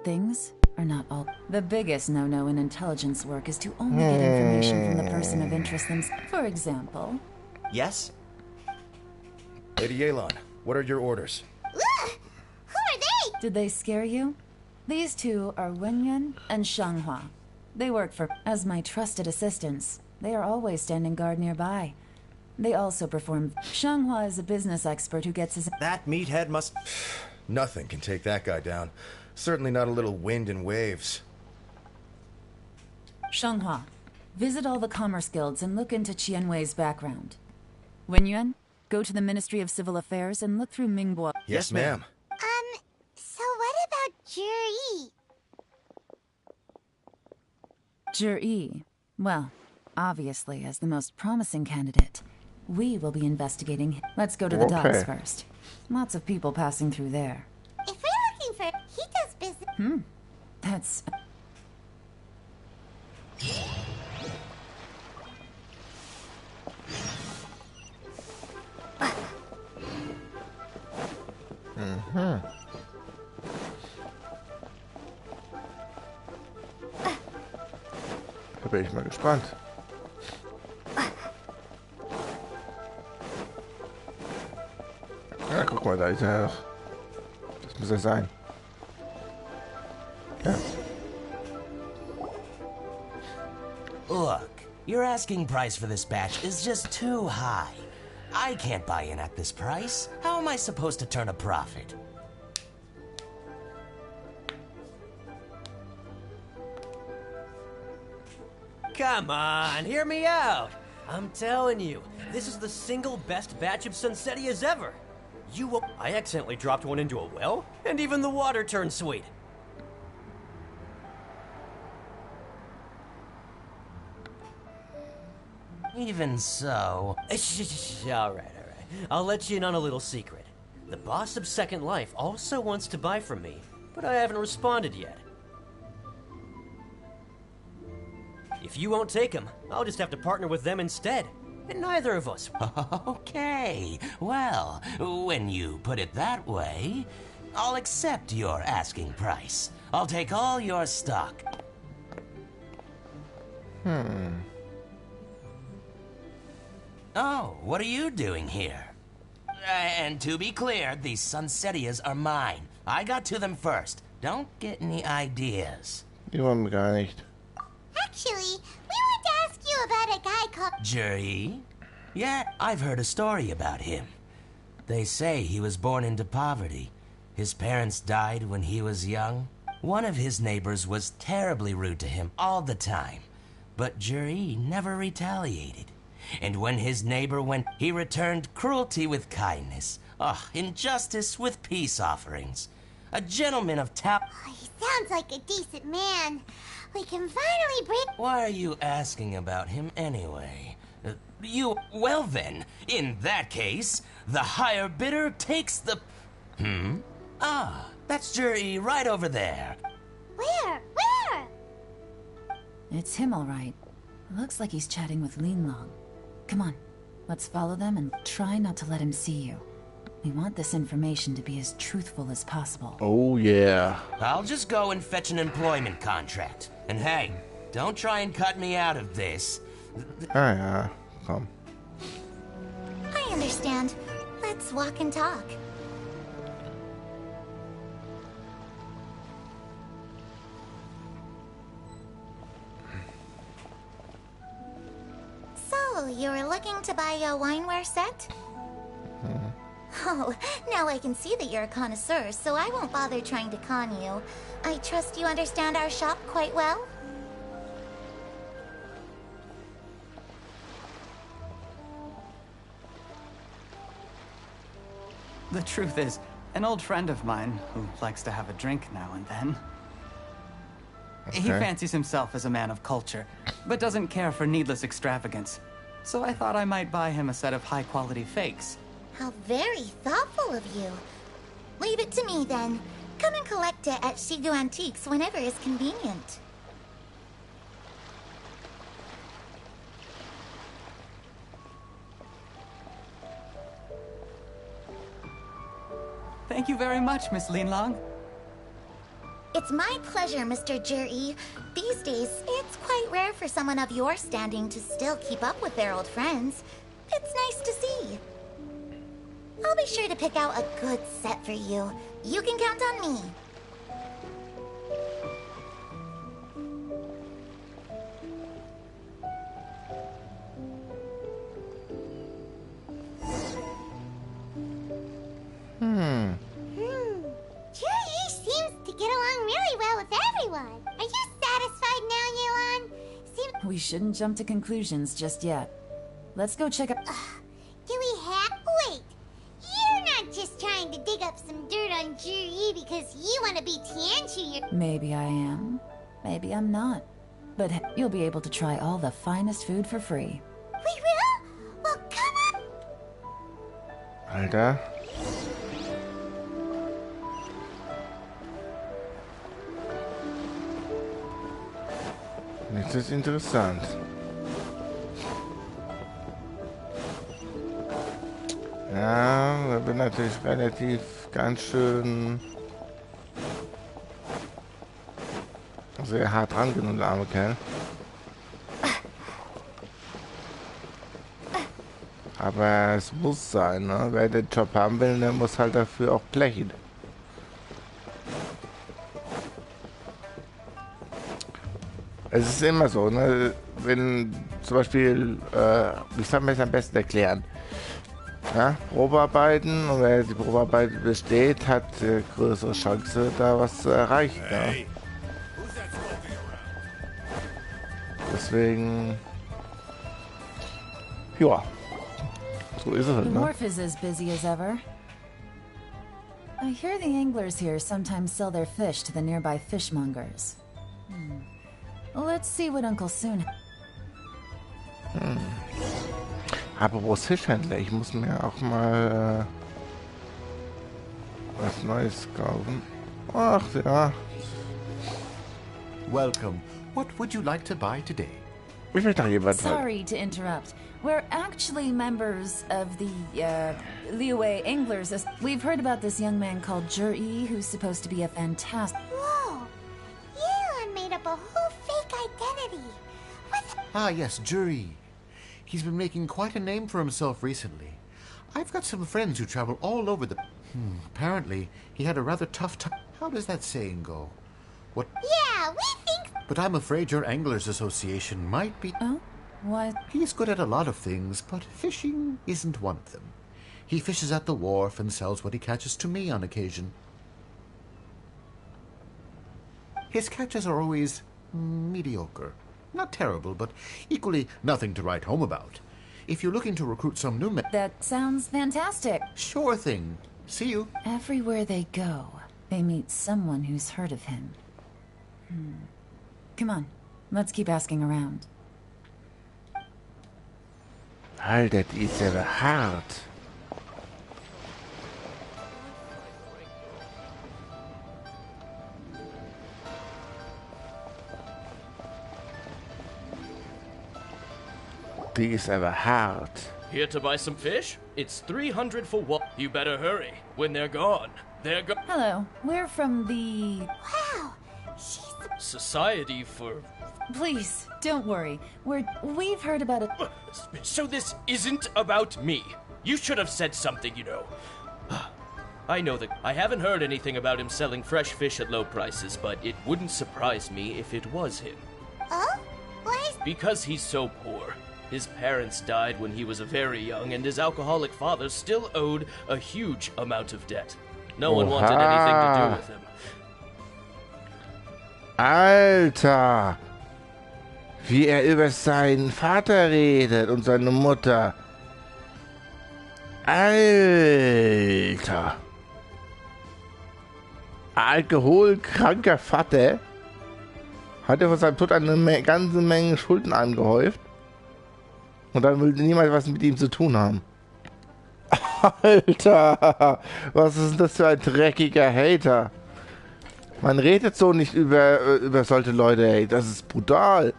Things are not all... The biggest no-no in intelligence work is to only get information from the person of interest themselves. For example... Yes? Lady Yelan, what are your orders? Who are they? Did they scare you? These two are Wenyuan and Shanghua. They work for... As my trusted assistants, they are always standing guard nearby. They also perform... Shanghua is a business expert who gets his... That meathead must... Nothing can take that guy down. Certainly not a little wind and waves. Shanghua, visit all the commerce guilds and look into Qianwei's background. Wenyuan, go to the Ministry of Civil Affairs and look through Mingbo. Yes, ma'am. So what about Juri? Jur-E. Well, obviously, as the most promising candidate, we will be investigating. Let's go to the docks first. Lots of people passing through there. If we're looking for... He does business... That's... Da bin ich mal gespannt. Ja, guck mal, da ist er doch. Das muss er sein. Ja. Look, your asking price for this batch is just too high. I can't buy in at this price. How am I supposed to turn a profit? Come on, hear me out. I'm telling you, this is the single best batch of Sunsettias ever. I accidentally dropped one into a well, and even the water turned sweet. Even so... All right. I'll let you in on a little secret. The boss of Second Life also wants to buy from me, but I haven't responded yet. If you won't take him, I'll just have to partner with them instead. And neither of us. Okay, well, when you put it that way, I'll accept your asking price. I'll take all your stock. Oh, what are you doing here? And to be clear, these Sunsettias are mine. I got to them first. Don't get any ideas. Die wollen wir gar nicht. Actually, we want to ask you about a guy called... Juri? Yeah, I've heard a story about him. They say he was born into poverty. His parents died when he was young. One of his neighbors was terribly rude to him all the time. But Juri never retaliated. And when his neighbor went, he returned cruelty with kindness. Injustice with peace offerings. A gentleman of Oh, he sounds like a decent man. We can finally break... Why are you asking about him anyway? Well then, in that case, the higher bidder takes the... That's Juri right over there. Where? It's him, all right. Looks like he's chatting with Linlong. Come on, let's follow them and try not to let him see you. We want this information to be as truthful as possible. Oh, yeah. I'll just go and fetch an employment contract. And hey, don't try and cut me out of this. Ja, komm. I understand. Let's walk and talk. So, you were looking to buy a wineware set? Oh, now I can see that you're a connoisseur, so I won't bother trying to con you. I trust you understand our shop quite well? The truth is, an old friend of mine, who likes to have a drink now and then, he fancies himself as a man of culture, but doesn't care for needless extravagance. So I thought I might buy him a set of high-quality fakes. How very thoughtful of you. Leave it to me, then. Come and collect it at Shigu Antiques whenever is convenient. Thank you very much, Miss Linlong. It's my pleasure, Mr. Juri. These days, it's quite rare for someone of your standing to still keep up with their old friends. It's nice to see. I'll be sure to pick out a good set for you. You can count on me. Juri seems to get along really well with everyone. Are you satisfied now, Yuan? We shouldn't jump to conclusions just yet. Let's go check out... Do we have... Wait. You're not just trying to dig up some dirt on Juri because you want to be Tianchu. Maybe I am. Maybe I'm not. But you'll be able to try all the finest food for free. We will? Well, come on. Alter. Jetzt ist interessant. Ja, da bin natürlich relativ ganz schön sehr hart rangenommen, der arme Kerl. Aber es muss sein, ne? Wer den Job haben will, der muss halt dafür auch blechen. Es ist immer so, ne? Wenn zum Beispiel, wie soll man es am besten erklären? Ja, Probearbeiten, und wer die Probearbeit besteht, hat größere Chance, da was zu erreichen. Ja? Deswegen, ja, so ist es halt, The ne? wharf is as busy as ever. I hear the anglers here sometimes sell their fish to the nearby fishmongers. Let's see what Uncle Soon... Apropos Fischhändler, ich muss mir auch mal was Neues kaufen. Ach ja. Welcome. What would you like to buy today? Ich will doch jemand. Sorry to interrupt. We're actually members of the Liyue Anglers. We've heard about this young man called Juri, who's supposed to be a fantastic... Whoa! Yuan made up a whole fake identity. Ah, yes, Juri. He's been making quite a name for himself recently. I've got some friends who travel all over the... Apparently, he had a rather tough time. How does that saying go? What? Yeah, we think... But I'm afraid your Anglers Association might be... Oh? What? He's good at a lot of things, but fishing isn't one of them. He fishes at the wharf and sells what he catches to me on occasion. His catches are always mediocre. Not terrible, but equally nothing to write home about. If you're looking to recruit some new men... That sounds fantastic. Sure thing. See you. Everywhere they go, they meet someone who's heard of him. Come on, let's keep asking around. Alter, die ist ja hart. Die ist aber hart. Here to buy some fish? It's 300 for what? You better hurry. When they're gone, they're gone. Hello, we're from the... Wow, she's... Society for... Please, don't worry. We've heard about it. So this isn't about me. You should have said something, you know. I know that I haven't heard anything about him selling fresh fish at low prices, but it wouldn't surprise me if it was him. Oh? Why? Because he's so poor. His parents died when he was very young, and his alcoholic father still owed a huge amount of debt. No one wanted anything to do with him. Alter! Wie über seinen Vater redet und seine Mutter. Alter! Alkoholkranker Vater hat vor seinem Tod eine ganze Menge Schulden angehäuft. Und dann will niemand was mit ihm zu tun haben. Alter! Was ist denn das für ein dreckiger Hater? Man redet so nicht über solche Leute, ey. Das ist brutal.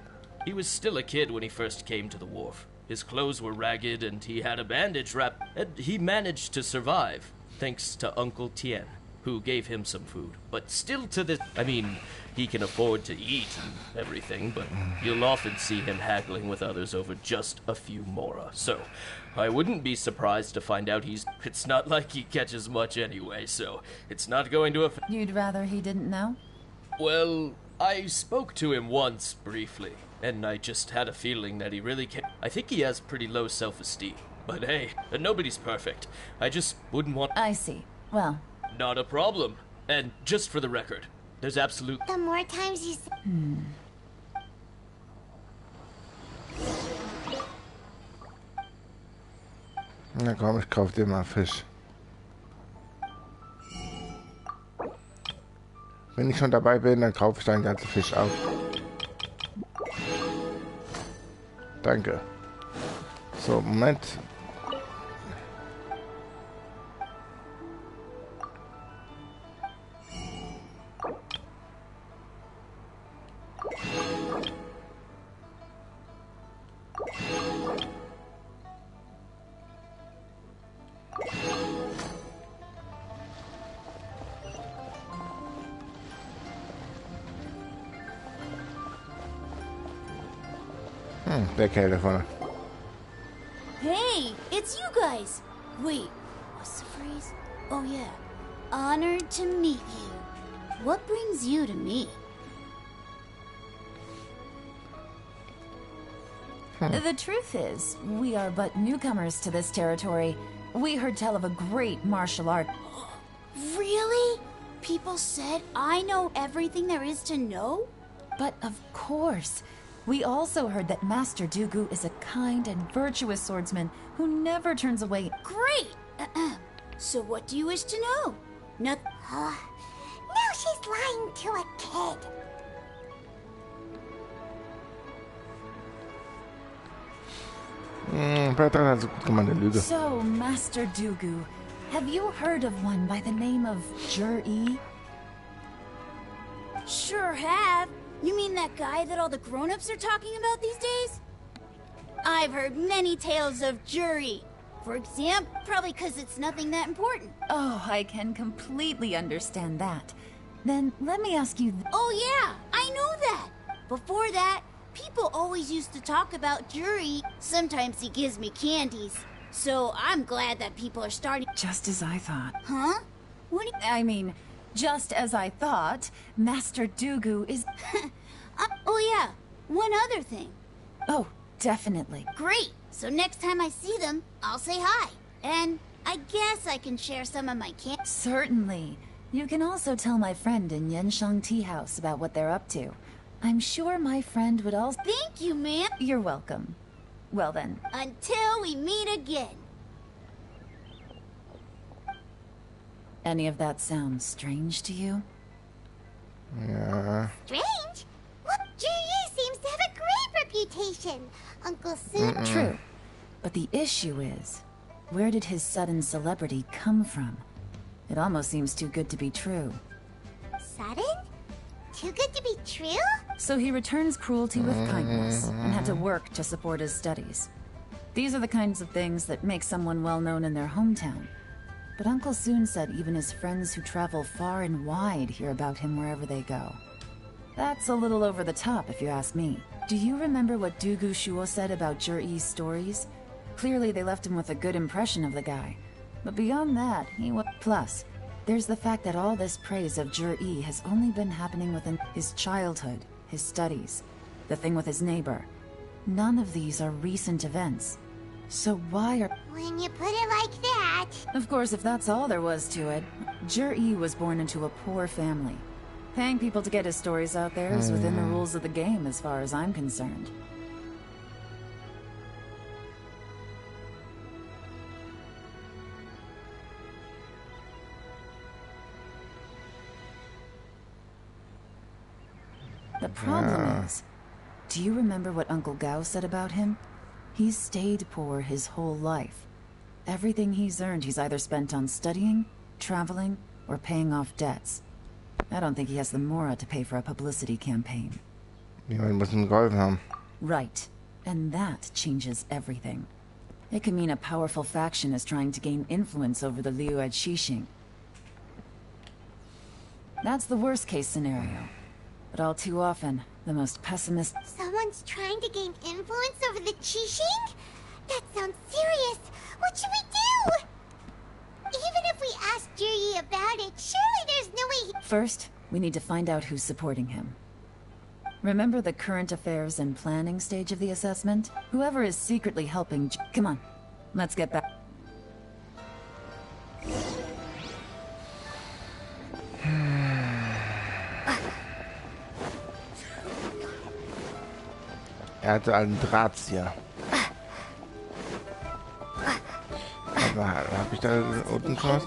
He was still a kid when he first came to the wharf. His clothes were ragged and he had a bandage wrap, and he managed to survive, thanks to Uncle Tien, who gave him some food. But still to this... I mean, he can afford to eat and everything, but you'll often see him haggling with others over just a few mora. So, I wouldn't be surprised to find out he's... It's not like he catches much anyway, so it's not going to affect... You'd rather he didn't know? Well, I spoke to him once, briefly, and I just had a feeling that he really can't... I think he has pretty low self-esteem. But hey, nobody's perfect. I just wouldn't want... I see. Well... Not a problem. And just for the record, there's absolute... The more times you say... Na komm, ich kauf dir mal Fisch. Wenn ich schon dabei bin, dann kaufe ich deinen ganzen Fisch auf. Danke. So, Moment. Der Kerl da vorne. Hey, it's you guys. Wait, what's the phrase? Oh yeah, honored to meet you. What brings you to me? The truth is, we are but newcomers to this territory. We heard tell of a great martial art. Really? People said I know everything there is to know? But of course. We also heard that Master Dooku is a kind and virtuous swordsman who never turns away. Great! So what do you wish to know? Nothing. Now she's lying to a kid. So, Master Dooku, have you heard of one by the name of Jur-E? Sure have. You mean that guy that all the grown-ups are talking about these days? I've heard many tales of Jur-E. For example, probably because it's nothing that important. Oh, I can completely understand that. Then let me ask you... Oh yeah, I know that. Before that, People always used to talk about Juri. Sometimes he gives me candies. So I'm glad that people are starting... Just as I thought. Huh? What do you... I mean, just as I thought, Master Dugu is... oh yeah, one other thing. Oh, definitely. Great! So next time I see them, I'll say hi. And I guess I can share some of my candy. Certainly. You can also tell my friend in Yenshang Tea House about what they're up to. I'm sure my friend would also... Thank you, ma'am. You're welcome. Well then. Until we meet again. Any of that sound strange to you? Yeah. Strange? Well, Juri seems to have a great reputation. Uncle Soon... True. But the issue is, where did his sudden celebrity come from? It almost seems too good to be true. Sudden? Too good to be true? So he returns cruelty with kindness, and had to work to support his studies. These are the kinds of things that make someone well known in their hometown. But Uncle Soon said even his friends who travel far and wide hear about him wherever they go. That's a little over the top, if you ask me. Do you remember what Dugu Shuo said about Juri's stories? Clearly they left him with a good impression of the guy. But beyond that, he was... Plus, there's the fact that all this praise of Juri has only been happening within his childhood, his studies, the thing with his neighbor. None of these are recent events. So why are... When you put it like that... Of course, if that's all there was to it, Juri was born into a poor family. Paying people to get his stories out there is within the rules of the game as far as I'm concerned. The problem is, do you remember what Uncle Gao said about him? He's stayed poor his whole life. Everything he's earned he's either spent on studying, traveling, or paying off debts. I don't think he has the mora to pay for a publicity campaign. Jemand muss ihm geholfen haben. Right. And that changes everything. It could mean a powerful faction is trying to gain influence over the Liu at Xixing. That's the worst case scenario. But all too often, the most pessimist... Someone's trying to gain influence over the Qixing? That sounds serious. What should we do? Even if we ask Juri about it, surely there's no way he... First, we need to find out who's supporting him. Remember the current affairs and planning stage of the assessment? Whoever is secretly helping... Come on, let's get back. Hatte einen Drahtzieher. Aber habe ich da unten was?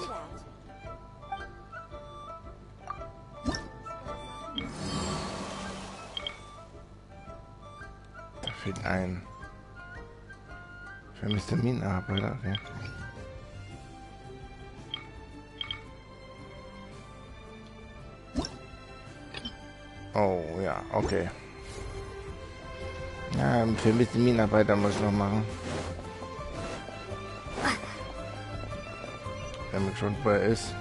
Da fehlt ein vermisster Minenarbeiter. Okay. Oh ja, okay. Ja, vermisste Minenarbeiter muss ich noch machen. Wenn man schon bei ist.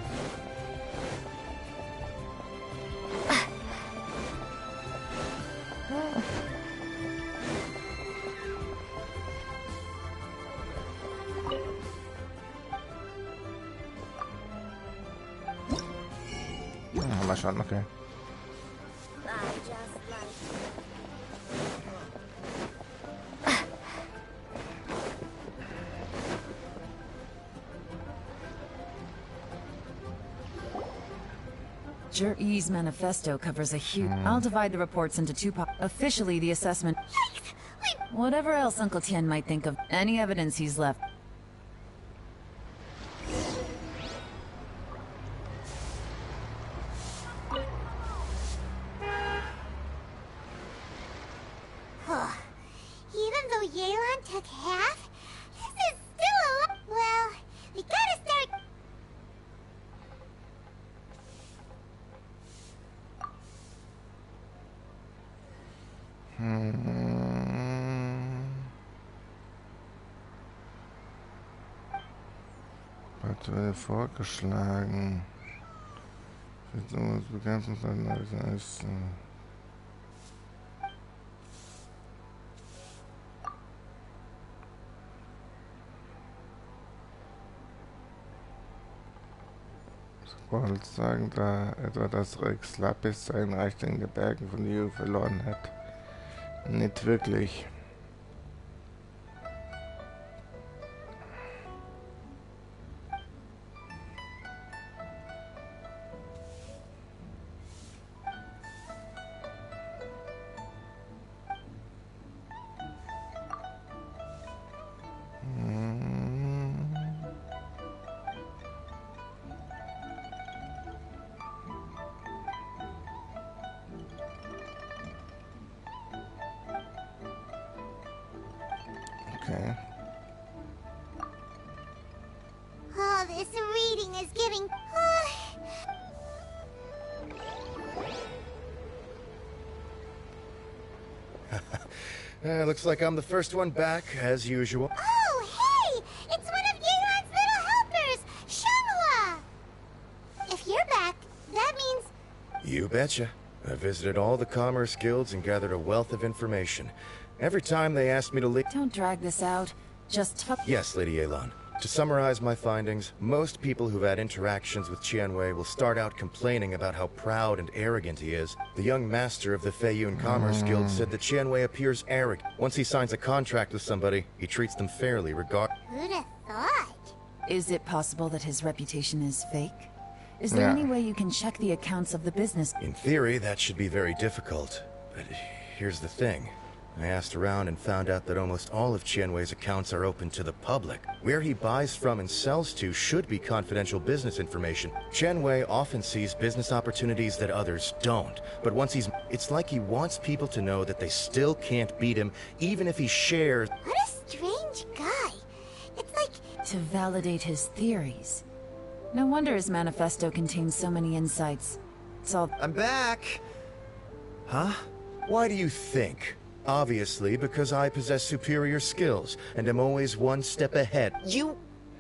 Ja, mal schauen, okay. Juri's manifesto covers a huge... I'll divide the reports into two parts. Officially, the assessment... Whatever else Uncle Tian might think of, any evidence he's left... Even though Yelan took half, this is still a lot. Well, we gotta start... Was wurde vorgeschlagen? wollte sagen, da etwa das Rex Lapis seinen Reichtum in den Bergen von Yu verloren hat. Nicht wirklich. Okay. Oh, this reading is getting... Looks like I'm the first one back, as usual. Oh, hey! It's one of Yeon's little helpers, Shenhua! If you're back, that means... You betcha. I visited all the commerce guilds and gathered a wealth of information. Every time they asked me to leave... Don't drag this out. Just talk... Yes, Lady Yelan. To summarize my findings, most people who've had interactions with Qianwei will start out complaining about how proud and arrogant he is. The young master of the Feiyun Commerce Guild said that Qianwei appears arrogant. Once he signs a contract with somebody, he treats them fairly Who'd have thought? Is it possible that his reputation is fake? Is there any way you can check the accounts of the business? In theory, that should be very difficult. But here's the thing. I asked around and found out that almost all of Qianwei's accounts are open to the public. Where he buys from and sells to should be confidential business information. Qianwei often sees business opportunities that others don't. But once it's like he wants people to know that they still can't beat him, even if he shares... What a strange guy. It's like... To validate his theories. No wonder his manifesto contains so many insights. It's all... I'm back! Huh? Why do you think? Obviously, because I possess superior skills, and am always one step ahead. You...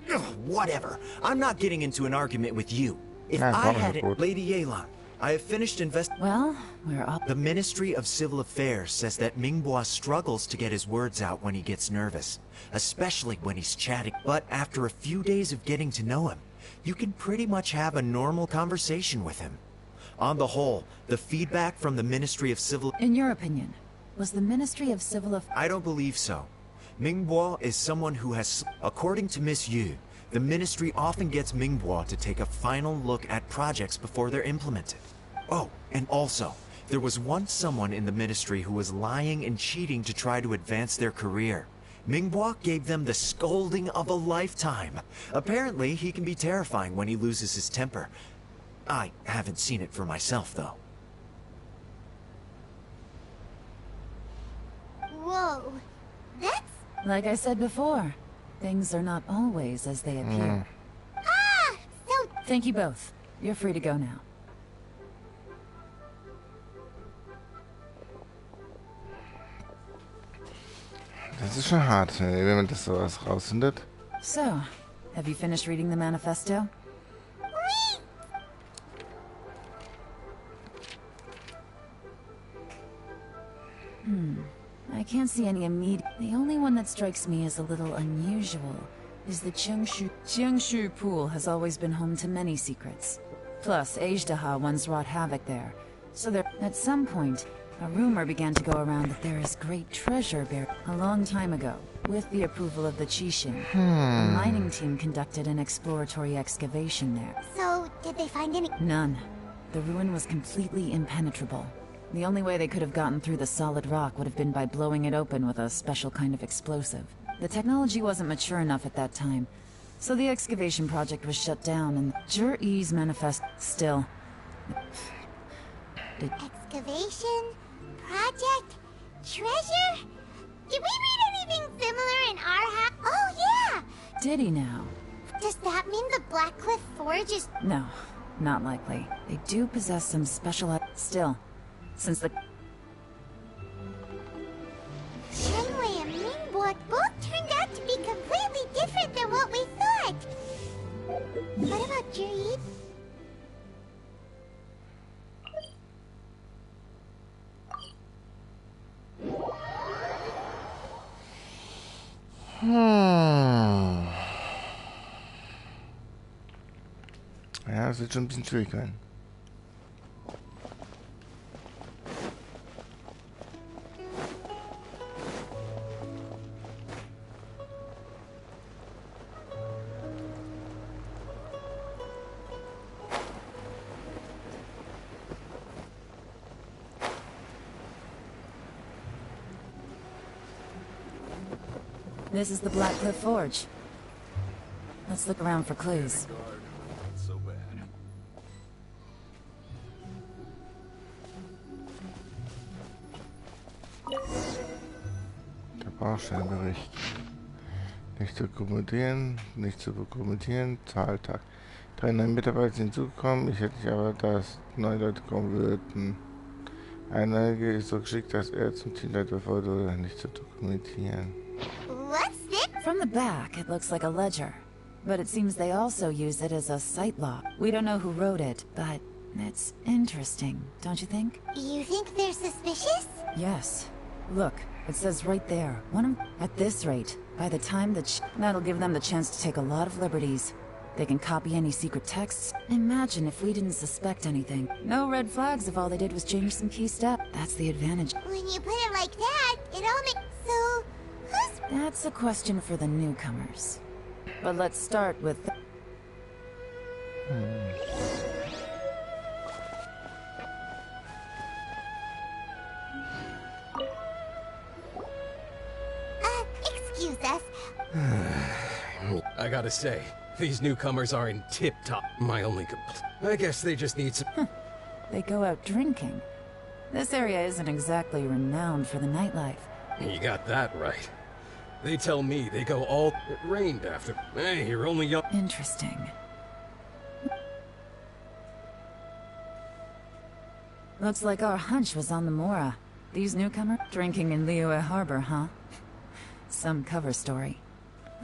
Ugh, whatever. I'm not getting into an argument with you. If I had it... Lady Yelan, I have finished Well, we're up. The Ministry of Civil Affairs says that Mingbois struggles to get his words out when he gets nervous, especially when he's chatting. But after a few days of getting to know him, you can pretty much have a normal conversation with him. On the whole, the feedback from the Ministry of Civil... In your opinion, was the Ministry of Civil Affairs... I don't believe so. Mingbois is someone who has... According to Miss Yu, the Ministry often gets Mingbois to take a final look at projects before they're implemented. Oh, and also, there was once someone in the Ministry who was lying and cheating to try to advance their career. Mingbois gave them the scolding of a lifetime. Apparently, he can be terrifying when he loses his temper. I haven't seen it for myself, though. Whoa, that's... Like I said before, things are not always as they appear. Ah! So... Thank you both. You're free to go now. Das ist schon hart, wenn man das sowas rausfindet. So, have you finished reading the manifesto? I can't see any immediate... The only one that strikes me as a little unusual is the Jiangshu Pool has always been home to many secrets. Plus, Ajdaha once wrought havoc there. So there... At some point, a rumor began to go around that there is great treasure buried. A long time ago, with the approval of the Qixing, a mining team conducted an exploratory excavation there. So, did they find any... None. The ruin was completely impenetrable. The only way they could have gotten through the solid rock would have been by blowing it open with a special kind of explosive. The technology wasn't mature enough at that time, so the excavation project was shut down and Jur-E's manifest... Still... Excavation? Project? Treasure? Did we read anything similar in our house? Oh, yeah! Did he now? Does that mean the Blackcliff Forge is... No, not likely. They do possess some special... Still, since the... Shenwei and Mingbois both turned out to be completely different than what we thought. What about Juri? Ja, Das wird schon ein bisschen schwierig sein. This is the Black Cliff Forge. Let's look around for clues. So bad. Der Baustellenbericht. Nicht zu kommentieren, nicht zu dokumentieren. Zahltag. 3 neue Mitarbeiter sind hinzugekommen. Ich hätte nicht aber, dass 9 Leute kommen würden. Einige ist so geschickt, dass er zum Teamleiter befördert, nicht zu dokumentieren. What's this? From the back, it looks like a ledger. But it seems they also use it as a site log. We don't know who wrote it, but it's interesting, don't you think? You think they're suspicious? Yes. Look, it says right there. At this rate, by the time that'll give them the chance to take a lot of liberties. They can copy any secret texts. Imagine if we didn't suspect anything. No red flags if all they did was change some key steps. That's the advantage. When you put it like that, it all makes... So, who's... That's a question for the newcomers. But let's start with... excuse us. I gotta say, these newcomers are in tip-top. My only complaint. I guess they just need some... They go out drinking. This area isn't exactly renowned for the nightlife. You got that right. They tell me they go all... It rained after... Hey, you're only young... Interesting. Looks like our hunch was on the Mora. These newcomers drinking in Liyue Harbor, huh? Some cover story.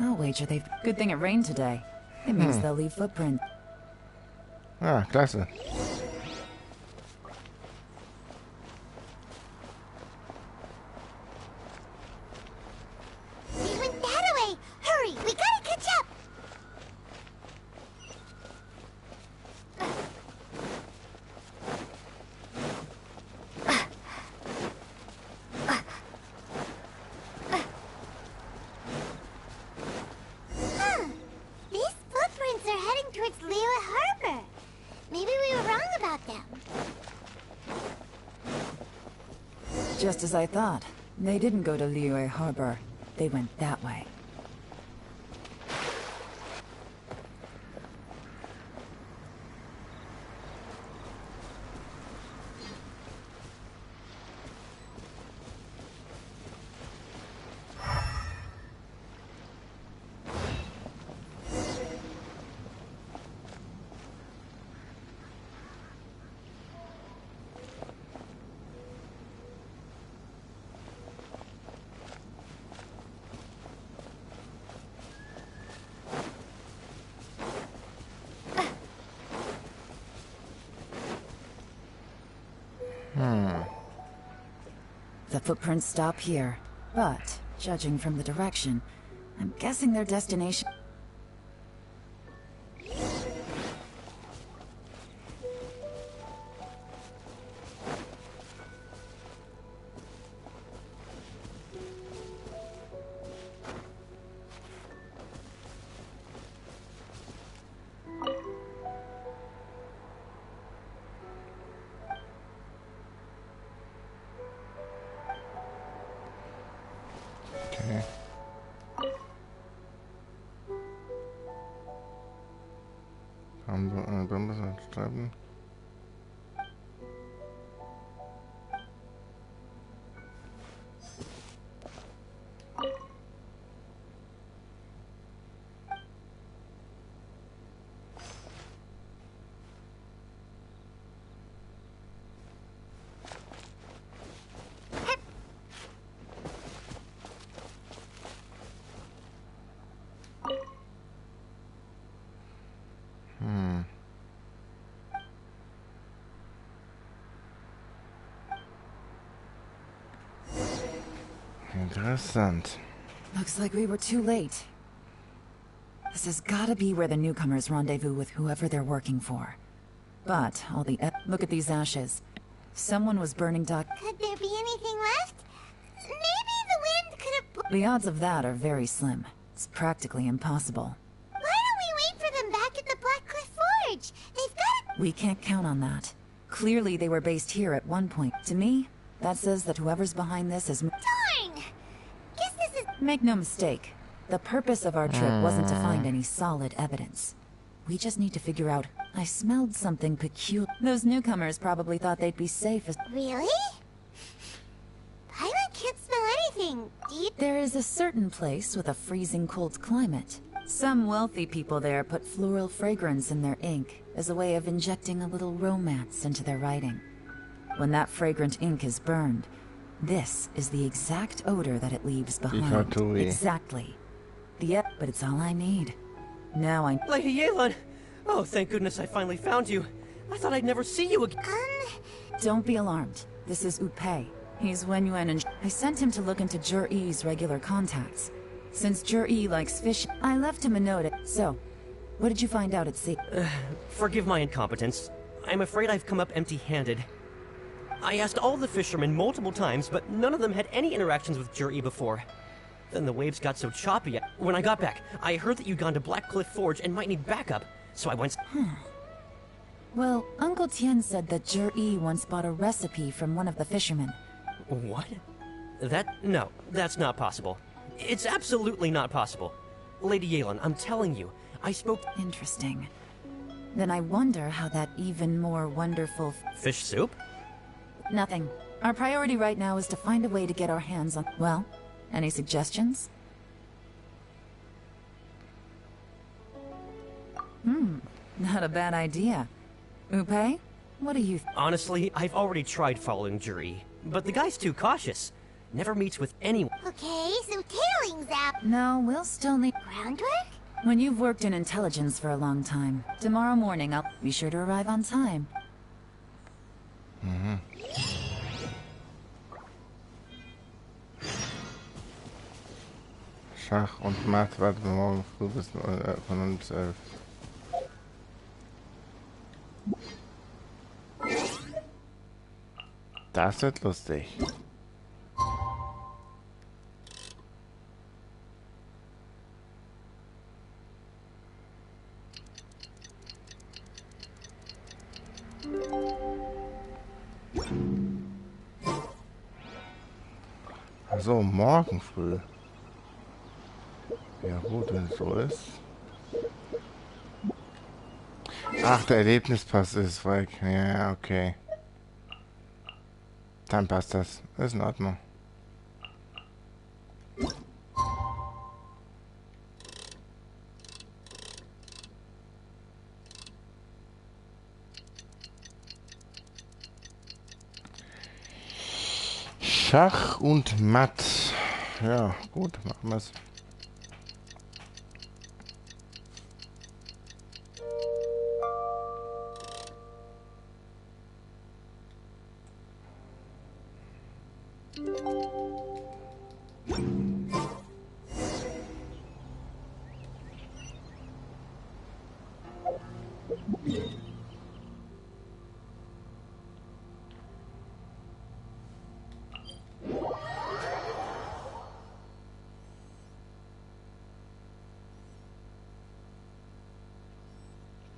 I'll wager they've... Good thing it rained today. It means they'll leave footprints. Ah, klasse. They went that way! Hurry, we gotta catch up! These footprints are heading towards Liyue Harbor. Maybe we were wrong about them. Just as I thought. They didn't go to Liyue Harbor. They went that way. The footprints stop here, but, judging from the direction, I'm guessing their destination... Okay. Dann müssen wir schreiben. Interessant. Looks like we were too late. This has gotta be where the newcomers rendezvous with whoever they're working for. But all the look at these ashes. Someone was burning Could there be anything left? Maybe the wind could have... The odds of that are very slim. It's practically impossible. Why don't we wait for them back at the Black Cliff Forge? They've got... We can't count on that. Clearly they were based here at one point. To me, that says that whoever's behind this is... Darn! Guess this is... Make no mistake. The purpose of our trip wasn't to find any solid evidence. We just need to figure out... I smelled something peculiar. Those newcomers probably thought they'd be safe as... Really? Paimon can't smell anything. There is a certain place with a freezing cold climate. Some wealthy people there put floral fragrance in their ink as a way of injecting a little romance into their writing. When that fragrant ink is burned, this is the exact odor that it leaves behind. Exactly. But it's all I need. Now I... Lady Yelan! Oh, thank goodness I finally found you. I thought I'd never see you again. Don't be alarmed. This is Upei. He's Wenyuan and... I sent him to look into Jur-E's regular contacts. Since Jur-E likes fish, I left him a note. So, what did you find out at sea? Forgive my incompetence. I'm afraid I've come up empty-handed. I asked all the fishermen multiple times, but none of them had any interactions with Jur-E before. Then the waves got so choppy. When I got back, I heard that you'd gone to Black Cliff Forge and might need backup. So I went... Well, Uncle Tien said that Jur-E once bought a recipe from one of the fishermen. What? No, that's not possible. It's absolutely not possible. Lady Yelan, I'm telling you, I spoke... Interesting. Then I wonder how that even more wonderful... Fish soup? Nothing. Our priority right now is to find a way to get our hands on... Well, any suggestions? Not a bad idea. Upei, what do you... Honestly, I've already tried following Jur-E, but the guy's too cautious. Never meets with anyone. Okay, so tailings out. No, we'll still need... Groundwork? When you've worked in intelligence for a long time, tomorrow morning I'll be sure to arrive on time. Schach und Math warten wir morgen früh bis von uns 11. Das wird lustig. Also morgen früh. Ja gut, wenn es so ist. Ach, der Erlebnispass ist weg. Ja, okay. Dann passt das. Ist in Ordnung. Schach und Matt. Ja, gut, machen wir's.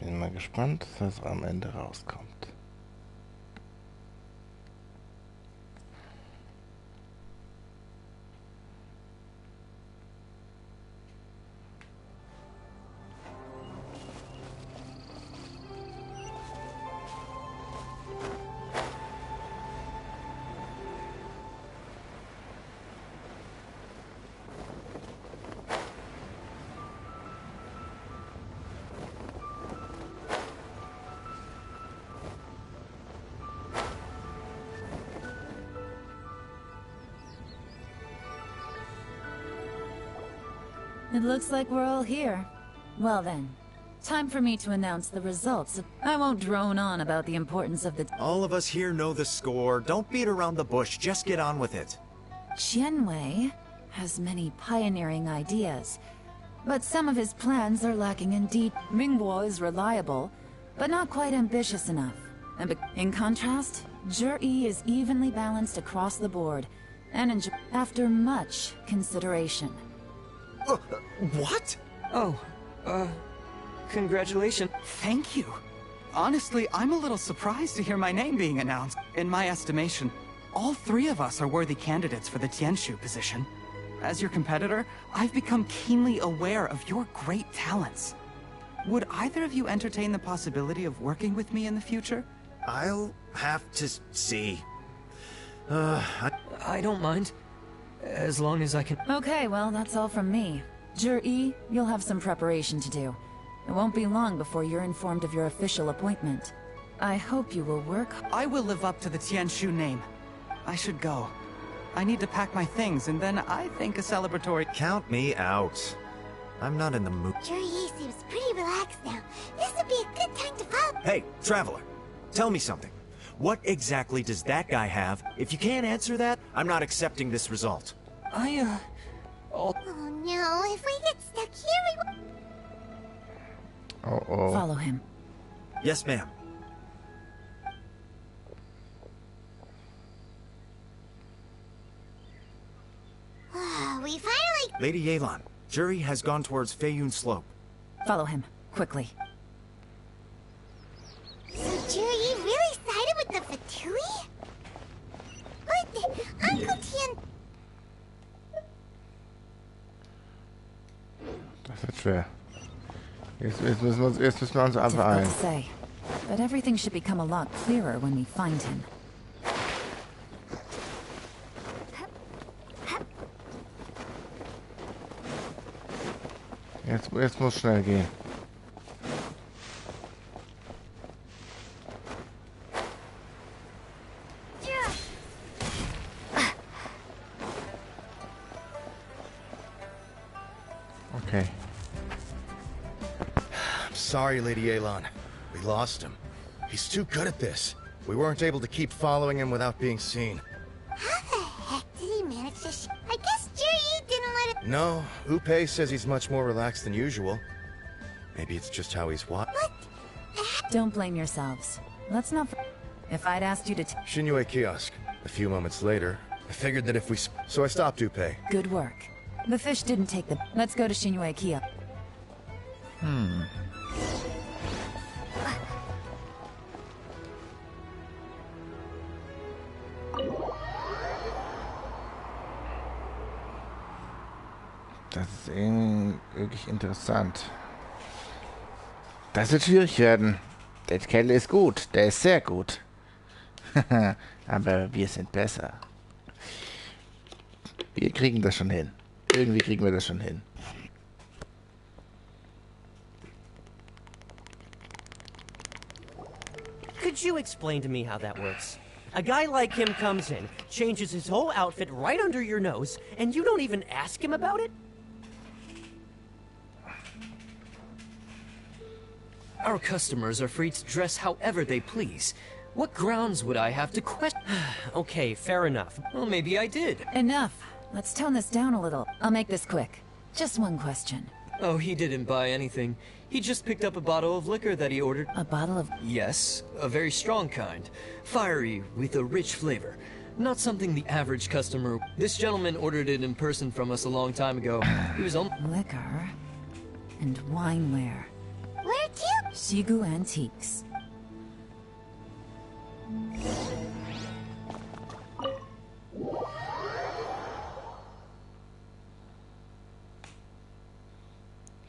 Bin mal gespannt, was am Ende rauskommt. It looks like we're all here. Well then, time for me to announce the results. I won't drone on about the importance of the... All of us here know the score. Don't beat around the bush. Just get on with it. Qianwei has many pioneering ideas, But some of his plans are lacking in deep. Mingguo is reliable, but not quite ambitious enough. And in contrast, Zhi is evenly balanced across the board, and after much consideration. What? Oh, congratulations. Thank you. Honestly, I'm a little surprised to hear my name being announced. In my estimation, all three of us are worthy candidates for the Tianshu position. As your competitor, I've become keenly aware of your great talents. Would either of you entertain the possibility of working with me in the future? I'll have to see. I don't mind. As long as I can... Okay, well, that's all from me. Zhi, you'll have some preparation to do. It won't be long before you're informed of your official appointment. I hope you will work... I will live up to the Tianshu name. I should go. I need to pack my things, and then I think a celebratory... Count me out. I'm not in the mood. Zhi seems pretty relaxed now. This would be a good time to follow. Hey, Traveler, tell me something. What exactly does that guy have? If you can't answer that, I'm not accepting this result. Oh no, if we get stuck here, we... Uh-oh. Follow him. Yes, ma'am. We finally... Lady Yelan, Zhi has gone towards Feiyun Slope. Follow him, quickly. So Zhi really sided with the Fatui? But Uncle Tian... Das wird schwer. Jetzt müssen wir uns einfach ein. Difficult to say, but everything should become a lot clearer when we find him. Jetzt muss schnell gehen. Okay. I'm sorry, Lady Yelan. We lost him. He's too good at this. We weren't able to keep following him without being seen. How the heck did he manage to I guess Zhi didn't let it... No, Upe says he's much more relaxed than usual. Maybe it's just how he's What? Don't blame yourselves. Let's not... If I'd asked you to... Shinue Kiosk. A few moments later, I figured that if we... So I stopped Upe. Good work. The fish didn't take the... Let's go to Shinue Kia. Das ist irgendwie wirklich interessant. Das wird schwierig werden. Der Kerl ist gut. Der ist sehr gut. Aber wir sind besser. Wir kriegen das schon hin. Irgendwie kriegen wir das schon hin. Could you explain to me how that works? A guy like him comes in, changes his whole outfit right under your nose, and you don't even ask him about it? Our customers are free to dress however they please. What grounds would I have to question? Okay, fair enough. Well, maybe I did. Enough. Let's tone this down a little. I'll make this quick. Just one question. Oh, he didn't buy anything. He just picked up a bottle of liquor that he ordered. A bottle of... Yes, a very strong kind. Fiery, with a rich flavor. Not something the average customer... This gentleman ordered it in person from us a long time ago. He was on... Liquor and wineware. Where to? Shigu Antiques.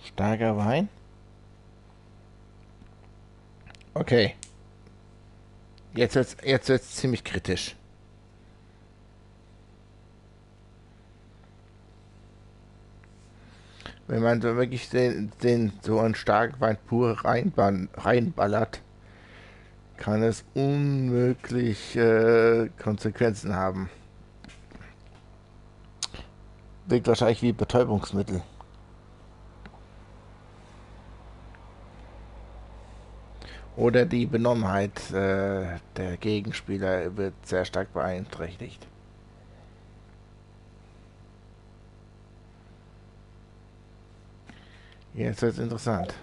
Starker Wein. Okay. Jetzt wird's ziemlich kritisch. Wenn man so wirklich den so einen starken Wein pur reinballert, kann es unmöglich Konsequenzen haben. Wirkt wahrscheinlich wie Betäubungsmittel. Oder die Benommenheit der Gegenspieler wird sehr stark beeinträchtigt. Jetzt wird's interessant.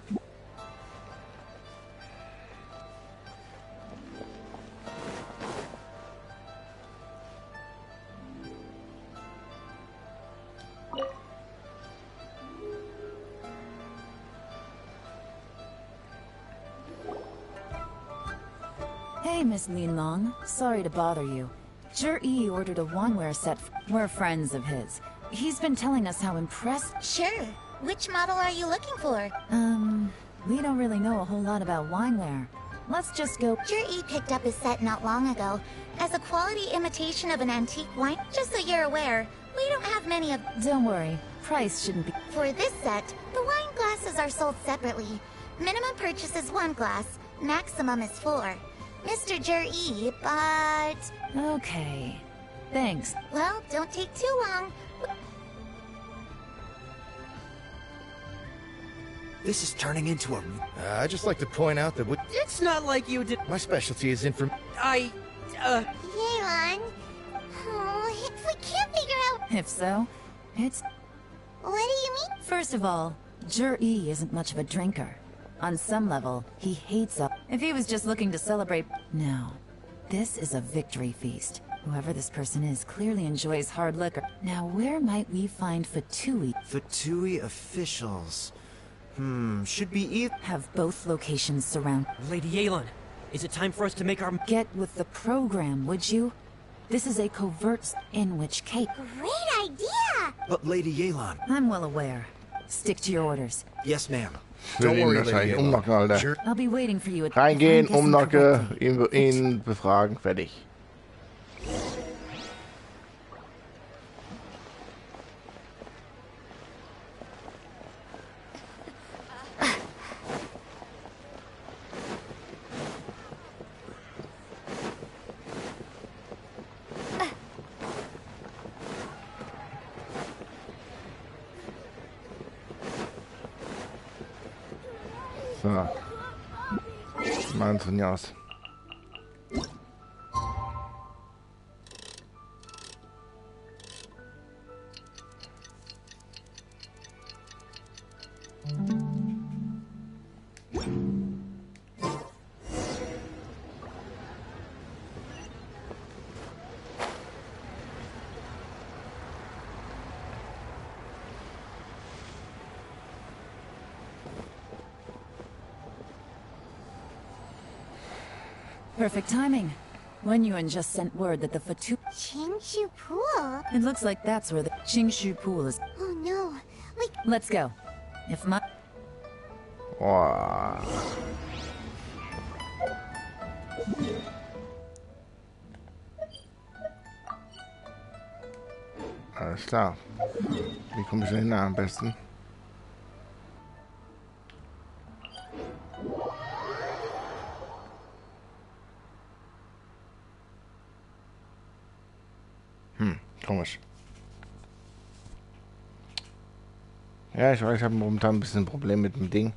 Hey, Miss Linlong. Sorry to bother you. Zhi ordered a wanware set. We're friends of his. He's been telling us how impressed... Sure. Which model are you looking for? We don't really know a whole lot about wineware. Let's just go... Zhi picked up his set not long ago. As a quality imitation of an antique wine, just so you're aware, we don't have many of... Don't worry. Price shouldn't be... For this set, the wine glasses are sold separately. Minimum purchase is 1 glass. Maximum is 4. Mr. Zhi, but... Okay. Thanks. Well, don't take too long. This is turning into a... I'd just like to point out that It's not like you did... my specialty is Yelan... Oh, if we can't figure out... If so, it's... What do you mean? First of all, Zhi isn't much of a drinker. On some level, he hates up. If he was just looking to celebrate... No. This is a victory feast. Whoever this person is clearly enjoys hard liquor. Now, where might we find Fatui? Fatui officials. Should be either... Have both locations surround... Lady Yelan, is it time for us to make our... Get with the program, would you? This is a covert... in which case... Great idea! But Lady Yelan... I'm well aware. Stick to your orders. Yes, ma'am. Don't worry, Lady Yelan. Sure. I'll be waiting for you at... Reingehen, umknocke, ihn befragen, fertig. So. Machen von hier aus. Perfect timing. Wen Yuan just sent word that the Fatu... Qingshu Pool? It looks like that's where the Qingshu Pool is. Oh no. Let's go. If my... Wow. Alles klar. Wie komme ich denn hin am besten? Komisch. Ja, ich weiß, ich habe momentan ein bisschen ein Problem mit dem Ding.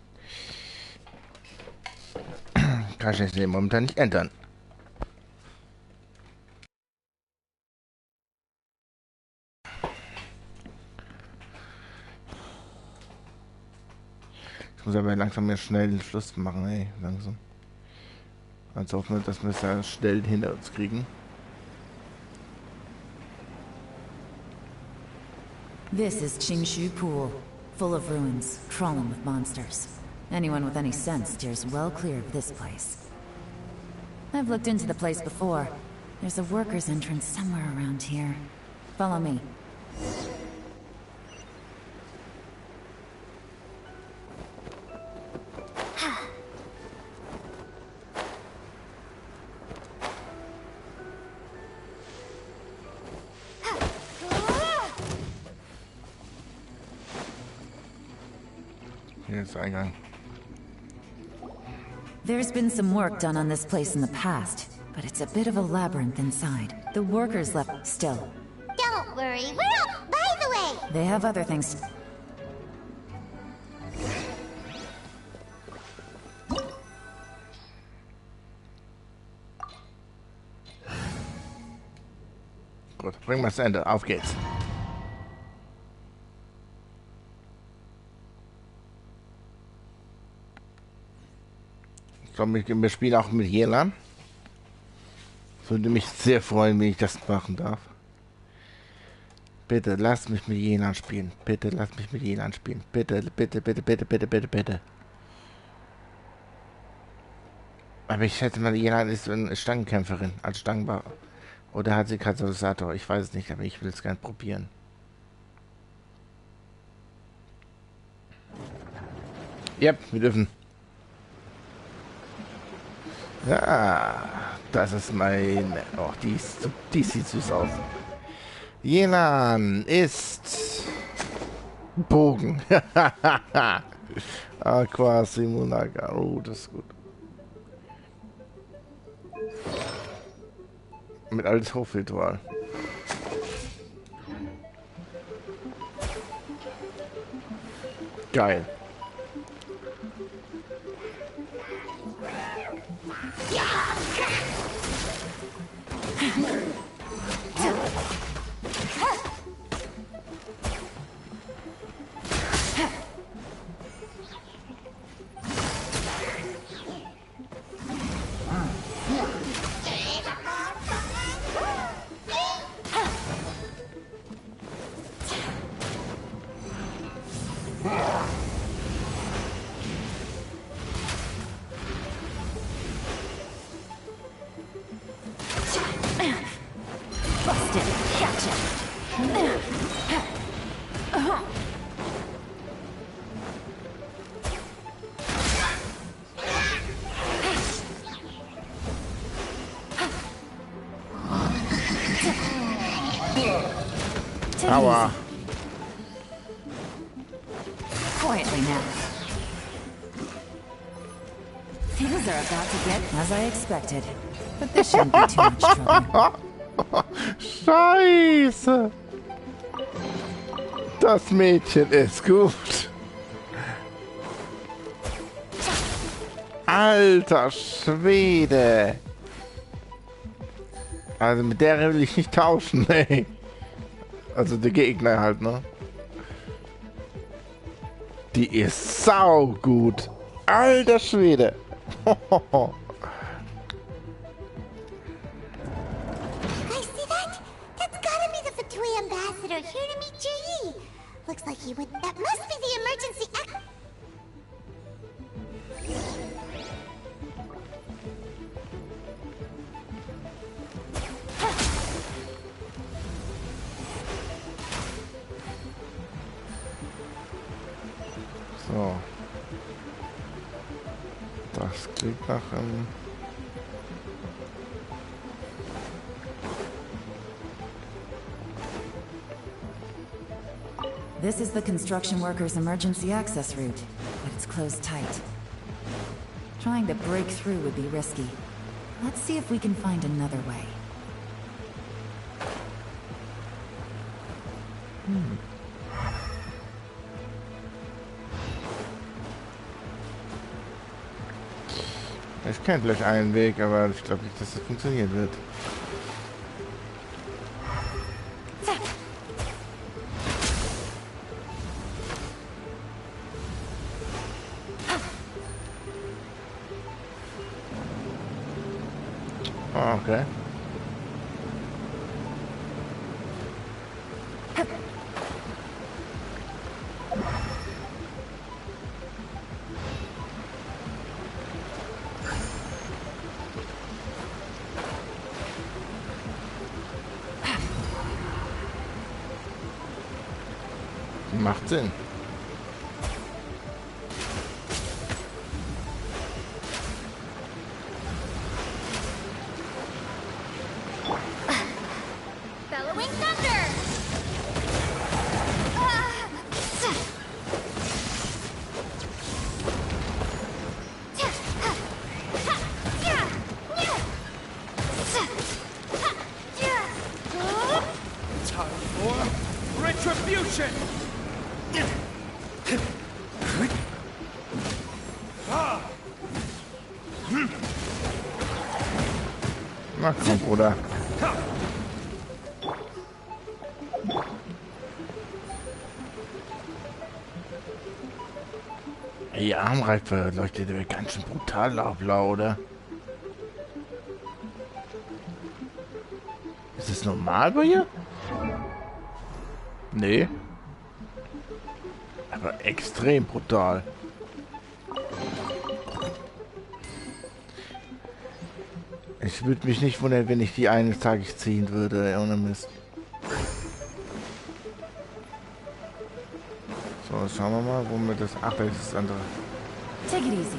Kann ich jetzt momentan nicht ändern. Ich muss aber langsam mehr schnell den Schluss machen, ey, langsam. Also hoffen wir, dass wir es da schnell hinter uns kriegen. This is Qingshu Pool, full of ruins, crawling with monsters. Anyone with any sense steers well clear of this place. I've looked into the place before. There's a worker's entrance somewhere around here. Follow me. Here's Eingang. There's been some work done on this place in the past, but it's a bit of a labyrinth inside. The workers left still. Don't worry, we're up. By the way, They have other things. Gut, bringen wir es zu Ende. Auf geht's. glaube, wir spielen auch mit Jelan. Würde mich sehr freuen, wenn ich das machen darf. Bitte, lass mich mit Jelan spielen. Bitte, lass mich mit Jelan spielen. Bitte, bitte, bitte, bitte, bitte, bitte, bitte. Aber ich schätze mal, Jelan ist eine Stangenkämpferin, als Stangenbauer. Oder hat sie Katalysator? Ich weiß es nicht, aber ich will es gerne probieren. Ja, wir dürfen. Ja, das ist mein... Oh, die sieht süß aus. Jelan ist... Bogen. Aqua Simulaga. Oh, das ist gut. Mit altes Hofritual. Geil. Aua. Quietly now. Things are about to get as I expected. But this shouldn't be too much trouble. Scheiße. Das Mädchen ist gut. Alter Schwede. Also mit der will ich nicht tauschen, ey. Also der Gegner halt, ne? Die ist saugut. Alter Schwede. You guys see that? That's gotta be the Fatui ambassador here to meet Ji. Looks like he would... That must be the emergency So. Das klingt nach This is the construction workers' emergency access route, but it's closed tight. Trying to break through would be risky. Let's see if we can find another way. Ich kenne gleich einen Weg, aber ich glaube nicht, dass das funktionieren wird. Oh, okay. Macht Sinn. Bellowing thunder! Time for retribution! Na komm, Bruder. Die Armreife leuchtet aber ganz schön brutal blau, oder? Ist das normal bei ihr? Nee. Aber extrem brutal. Ich würde mich nicht wundern, wenn ich die eines Tages ziehen würde, ohne Mist. So, schauen wir mal, wo wir das... Ach, da ist das andere. Take it easy.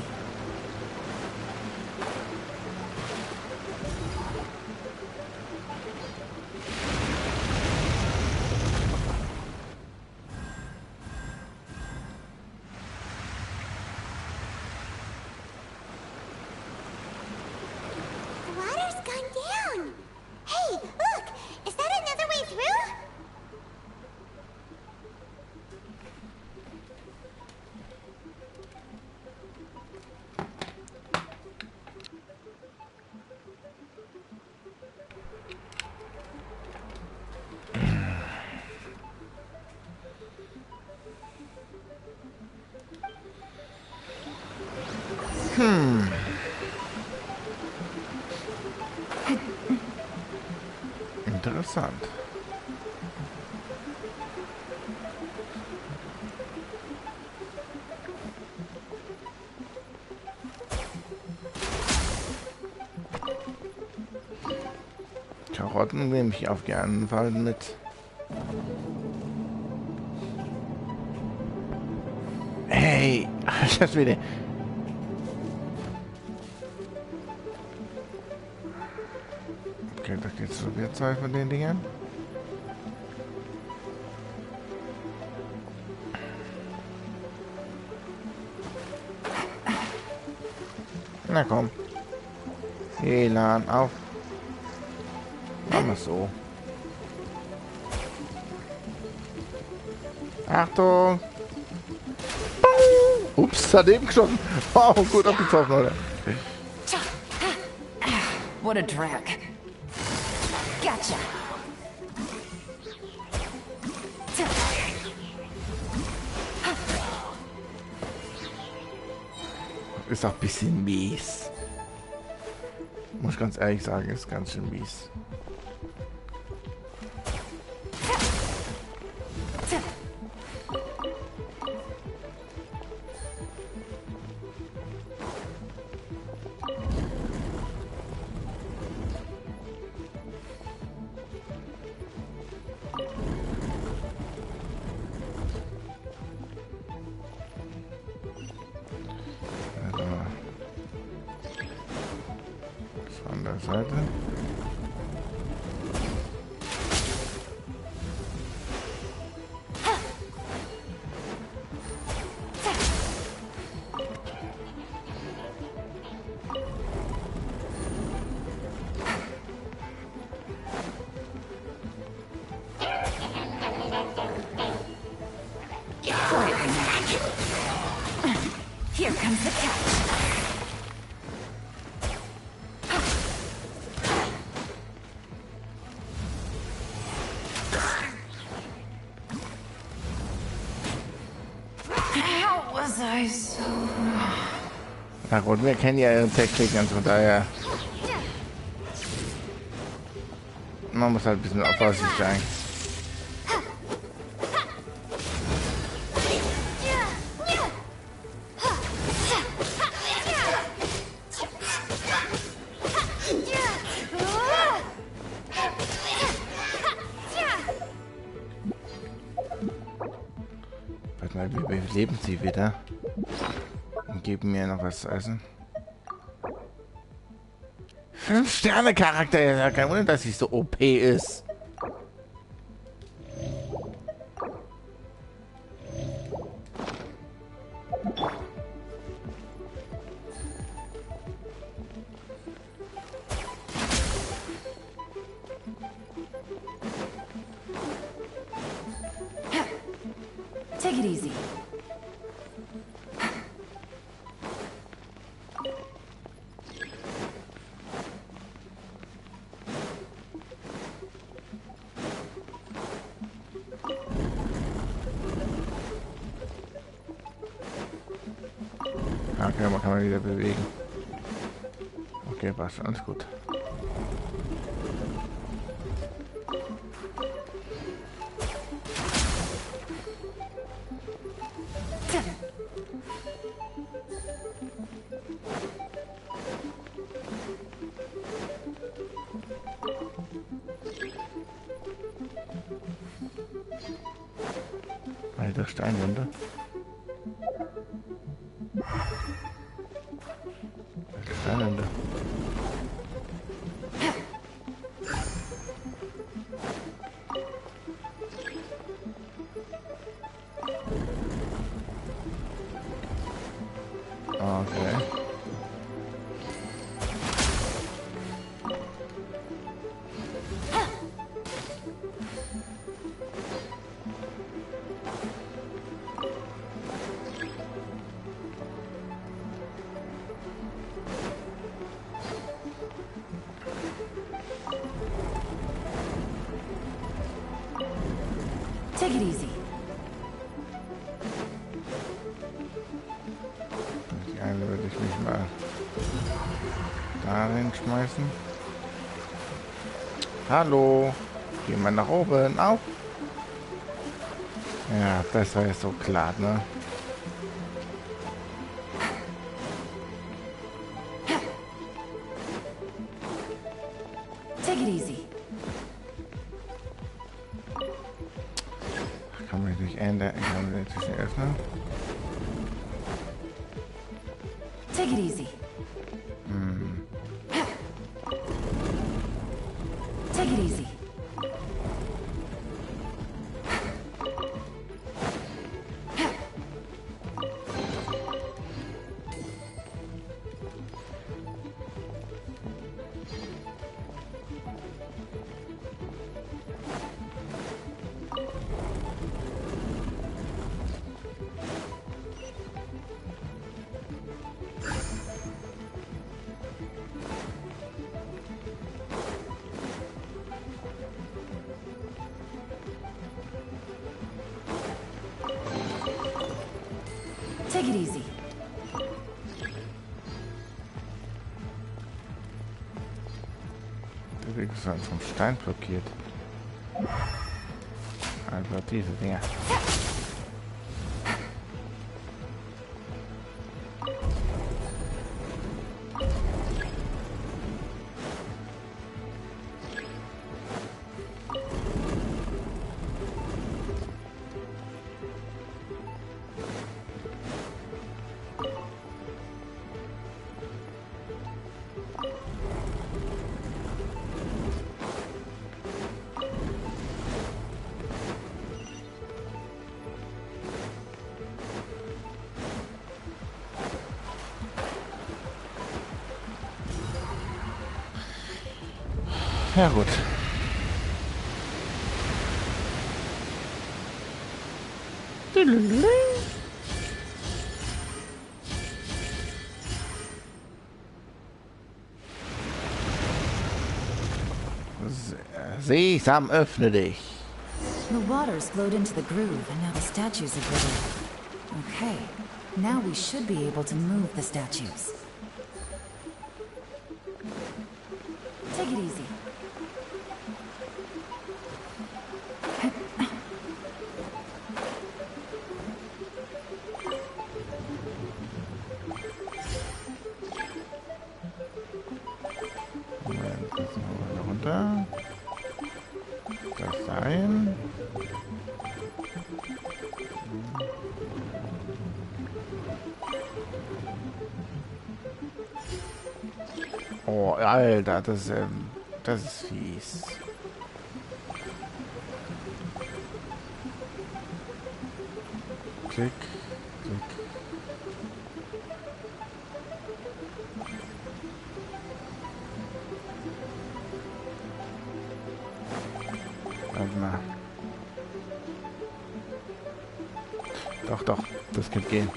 The water's gone down. Hey, look! Is that another way through? Interessant. Karotten nehme ich auf jeden Fall mit. Hey, das wieder. Okay, da geht's so viel Zeit von den Dingern. Na komm. Elan, auf. Machen wir so. Achtung! Ups, daneben geschossen. Wow, gut abgetroffen, oder? What a drag. Gotcha. Ist auch ein bisschen mies. Muss ich ganz ehrlich sagen, ist ganz schön mies. Von der Seite. Here comes the cat. How was I so... Na gut, wir kennen ja ihre Techniken und von daher... Man muss halt ein bisschen vorsichtig sein. Warte mal, wie beleben sie wieder? Und geben mir noch was zu essen. 5-Sterne-Charakter, ja, kein Wunder, dass sie so OP ist. Take it easy. Okay, man kann man wieder bewegen. Okay, passt, alles gut. Alter Steinwände. Steinwände. Okay. Take it easy. Die eine würde ich mich mal da reinschmeißen. Hallo. Gehen wir nach oben. Auf. Ja, das war jetzt so klar, ne? Take it easy. Kann man durch ändern, kann man inzwischen öffnen. Take it easy. Take it easy. Take it easy. Der Weg ist vom Stein blockiert. Einfach diese Dinger. Ja gut. Sesam, öffne dich. The waters flowed into the groove, and now the statues have withered. Okay, now we should be able to move the statues. Take it easy. Runter. Das sein. Oh, Alter, das ist fies. Klick, klick. Warte mal. Doch, das kann gehen.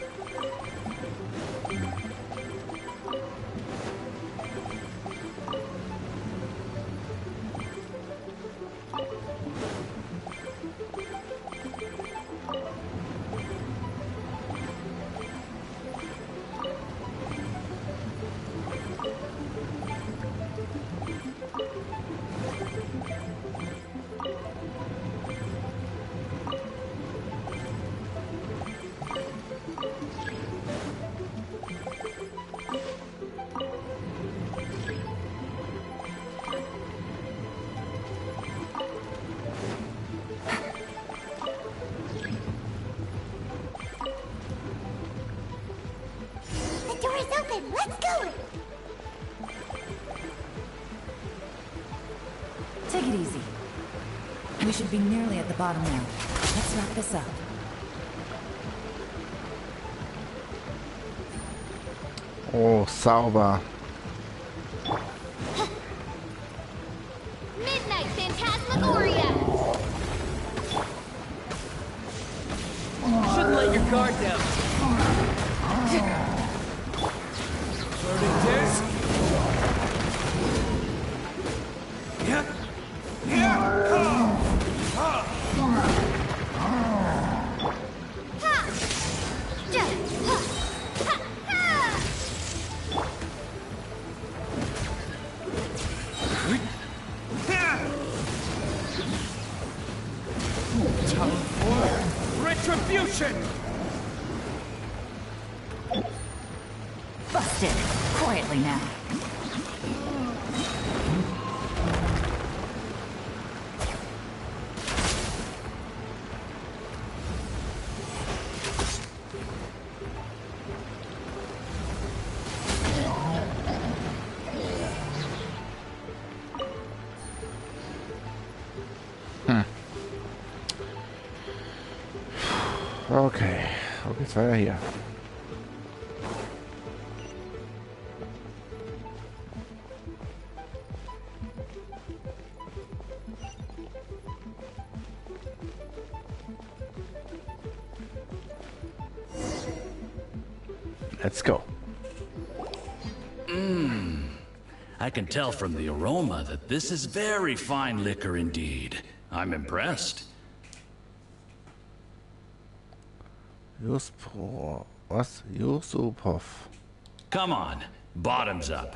Let's go! Take it easy. We should be nearly at the bottom now. Let's wrap this up. Oh, sauber. Midnight Phantasmagoria! Shouldn't let your guard down. Burning disc. Retribution! Busted. Quietly now. Okay, wo geht's weiter hier? Let's go. I can tell from the aroma that this is very fine liquor indeed. I'm impressed. Yusupov. Come on, bottoms up.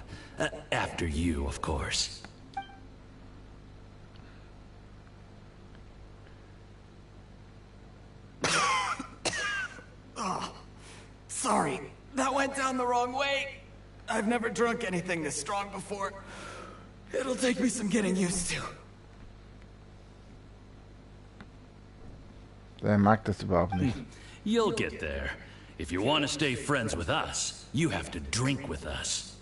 After you, of course. Oh, sorry, that went down the wrong way. I've never drunk anything this strong before. It'll take me some getting used to. Der mag das überhaupt nicht. You'll get there. If you want to stay friends with us, you have to drink with us.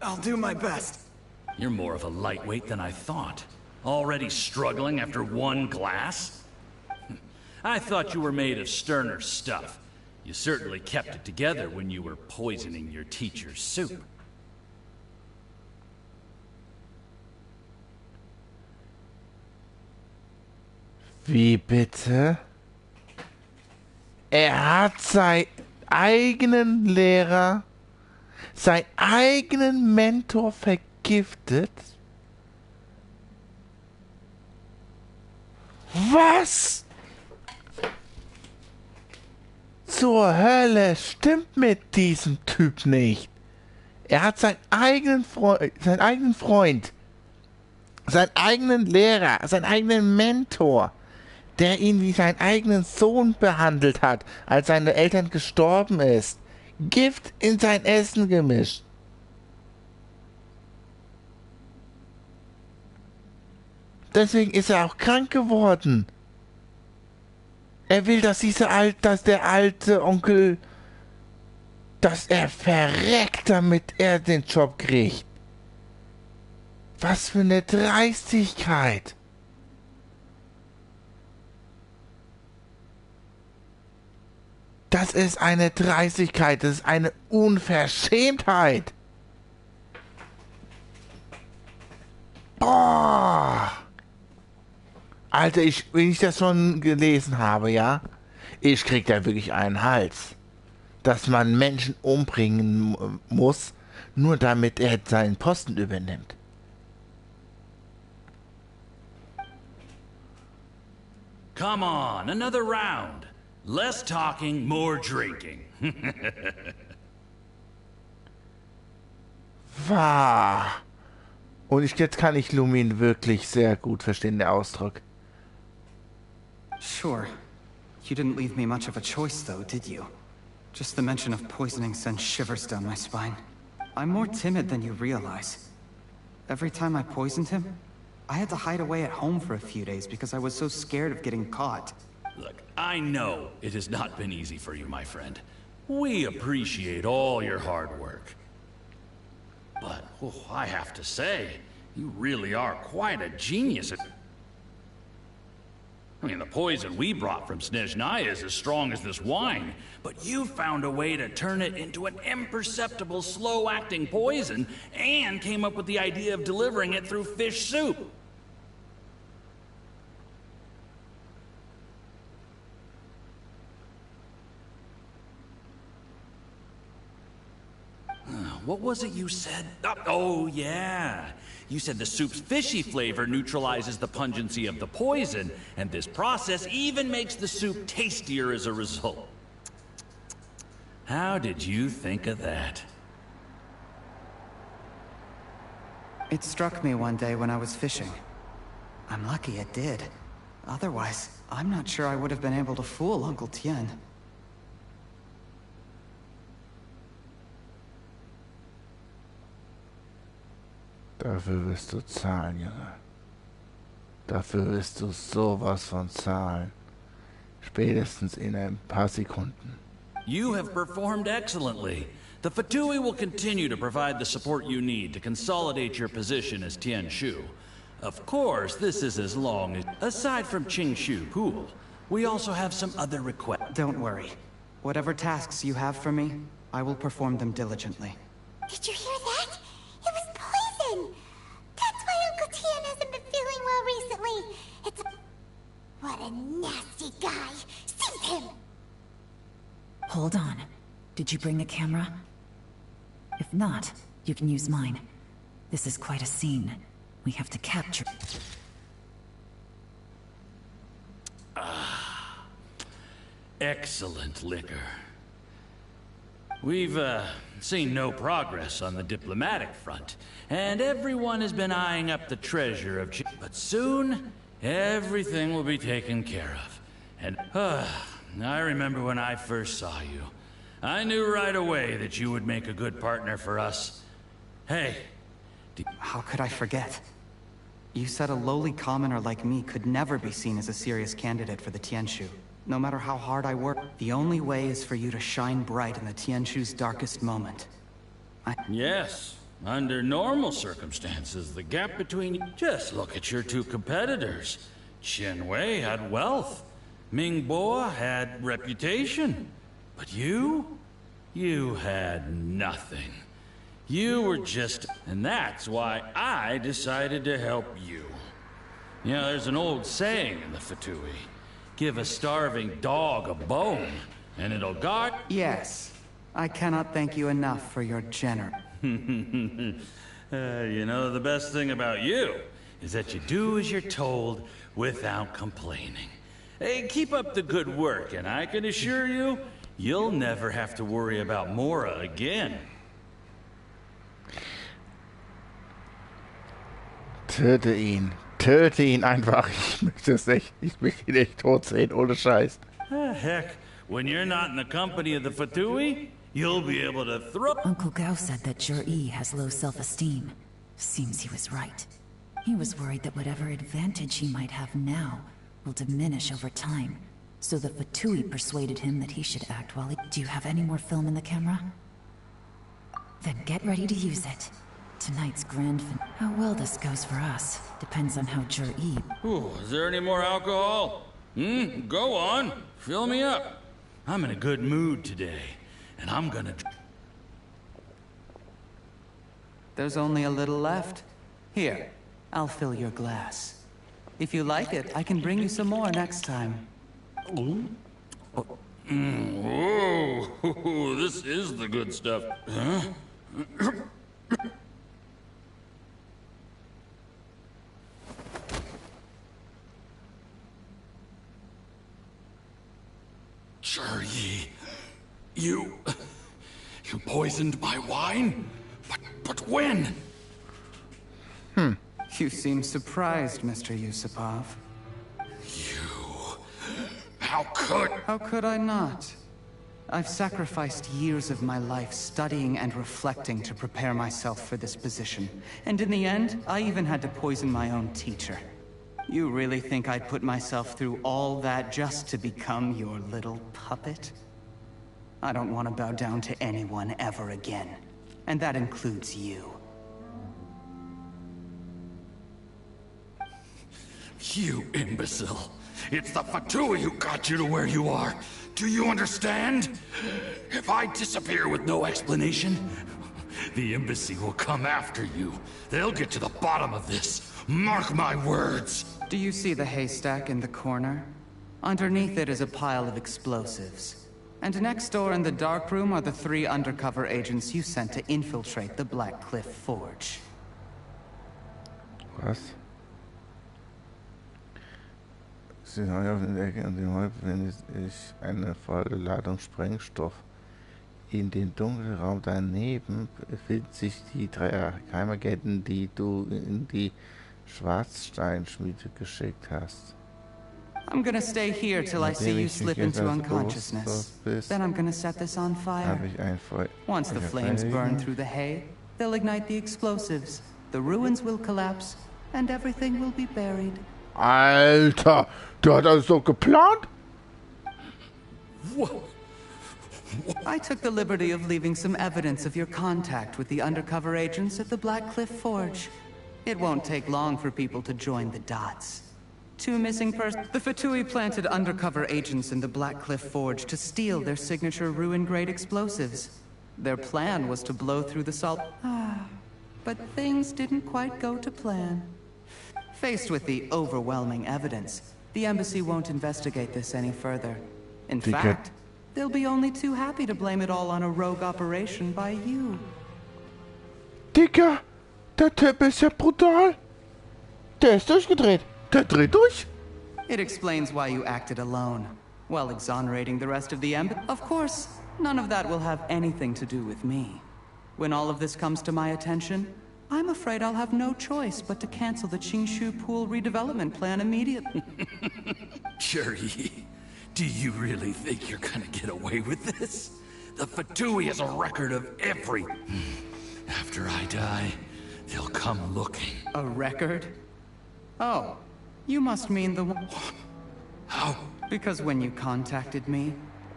I'll do my best. You're more of a lightweight than I thought. Already struggling after one glass? I thought you were made of sterner stuff. You certainly kept it together when you were poisoning your teacher's soup. Wie bitte? Er hat seinen eigenen Lehrer, seinen eigenen Mentor vergiftet? Was? Zur Hölle stimmt mit diesem Typ nicht. Er hat seinen eigenen Freund, seinen eigenen Lehrer, seinen eigenen Mentor, der ihn wie seinen eigenen Sohn behandelt hat, als seine Eltern gestorben ist, Gift in sein Essen gemischt. Deswegen ist er auch krank geworden. Er will, dass der alte Onkel, dass er verreckt, damit er den Job kriegt. Was für eine Dreistigkeit. Das ist eine Dreistigkeit, das ist eine Unverschämtheit. Boah. Alter, wenn ich das schon gelesen habe, ja, ich krieg da wirklich einen Hals. Dass man Menschen umbringen muss, nur damit er seinen Posten übernimmt. Come on, another round. Less talking, more drinking. Wahr. Und jetzt kann ich Lumin wirklich sehr gut verstehen, der Ausdruck. Sure. You didn't leave me much of a choice, though, did you? Just the mention of poisoning sends shivers down my spine. I'm more timid than you realize. Every time I poisoned him, I had to hide away at home for a few days because I was so scared of getting caught. Look, I know it has not been easy for you, my friend. We appreciate all your hard work. But, I have to say, you really are quite a genius at... I mean, the poison we brought from Snezhnaya is as strong as this wine, but you found a way to turn it into an imperceptible, slow-acting poison, and came up with the idea of delivering it through fish soup. What was it you said? Oh, yeah. You said the soup's fishy flavor neutralizes the pungency of the poison, and this process even makes the soup tastier as a result. How did you think of that? It struck me one day when I was fishing. I'm lucky it did. Otherwise, I'm not sure I would have been able to fool Uncle Tien. Dafür wirst du zahlen, Junge. Dafür wirst du sowas von zahlen. Spätestens in ein paar Sekunden. You have performed excellently. The Fatui will continue to provide the support you need to consolidate your position as Tien Shu. Of course, this is as long as... Aside from Qing Shu Pool, we also have some other requests. Don't worry. Whatever tasks you have for me, I will perform them diligently. Did you hear that? It was poison! That's why Uncle Tien hasn't been feeling well recently. It's... What a nasty guy! Seize him! Hold on. Did you bring the camera? If not, you can use mine. This is quite a scene. We have to capture... Excellent liquor. We've, seen no progress on the diplomatic front, and everyone has been eyeing up the treasure of but soon, everything will be taken care of. And, I remember when I first saw you. I knew right away that you would make a good partner for us. Hey. How could I forget? You said a lowly commoner like me could never be seen as a serious candidate for the Tianshu. No matter how hard I work, the only way is for you to shine bright in the Tianshu's darkest moment. Yes. Under normal circumstances, the gap between... Just look at your two competitors. Chen Wei had wealth. Ming Bo had reputation. But you had nothing. You were just... And that's why I decided to help you. You know, there's an old saying in the Fatui. Give a starving dog a bone, and it'll guard... Yes. I cannot thank you enough for your generosity. You know, the best thing about you is that you do as you're told without complaining. Hey, keep up the good work, and I can assure you, you'll never have to worry about Mora again. Töte ihn. Töte ihn einfach. Ich möchte es echt. Ich möchte ihn echt tot sehen, ohne Scheiß. Heck, when you're not in the company of the Fatui, you'll be able to throw... Uncle Gao said that Zhi has low self-esteem. Seems he was right. He was worried that whatever advantage he might have now will diminish over time. So the Fatui persuaded him that he should act while he... Do you have any more film in the camera? Then get ready to use it. Tonight's grand finale. How well this goes for us depends on how Zhi... Is there any more alcohol? Go on. Fill me up. I'm in a good mood today, and I'm gonna... There's only a little left. Here, I'll fill your glass. If you like it, I can bring you some more next time. Whoa, this is the good stuff. Huh? Zhi, you poisoned my wine? But when? You seem surprised, Mr. Yusupov. How could I not? I've sacrificed years of my life studying and reflecting to prepare myself for this position. And in the end, I even had to poison my own teacher. You really think I'd put myself through all that just to become your little puppet? I don't want to bow down to anyone ever again. And that includes you. You imbecile. It's the Fatui who got you to where you are. Do you understand? If I disappear with no explanation, the embassy will come after you. They'll get to the bottom of this. Mark my words. Do you see the haystack in the corner? Underneath it is a pile of explosives. And next door in the dark room are the 3 undercover agents you sent to infiltrate the Black Cliff Forge. Was? Sie neu auf den Ecke und dem Heu befindet sich eine volle Ladung Sprengstoff. In dem dunklen Raum daneben befinden sich die 3 Geheimagenten, die du in die Schwarzsteinschmiede geschickt hast. I'm gonna stay here till I see you slip into unconsciousness. Then I'm gonna set this on fire. Once the flames burn through the hay, they'll ignite the explosives. The ruins will collapse, and everything will be buried. Alter, der hat alles doch geplant? I took the liberty of leaving some evidence of your contact with the undercover agents at the Black Cliff Forge. It won't take long for people to join the dots. 2 missing persons. The Fatui planted undercover agents in the Black Cliff Forge to steal their signature ruin-grade explosives. Their plan was to blow through the salt. But things didn't quite go to plan. Faced with the overwhelming evidence, the embassy won't investigate this any further. In fact, they'll be only too happy to blame it all on a rogue operation by you. Dicker, der Typ ist ja brutal. Der ist durchgedreht. Der dreht durch. It explains why you acted alone, while exonerating the rest of the embassy. Of course, none of that will have anything to do with me. When all of this comes to my attention, I'm afraid I'll have no choice but to cancel the Qingshu Pool redevelopment plan immediately. Jerry, do you really think you're gonna get away with this? The Fatui has a record of every... After I die, they'll come looking. A record? Oh, you must mean the one... How? Because when you contacted me,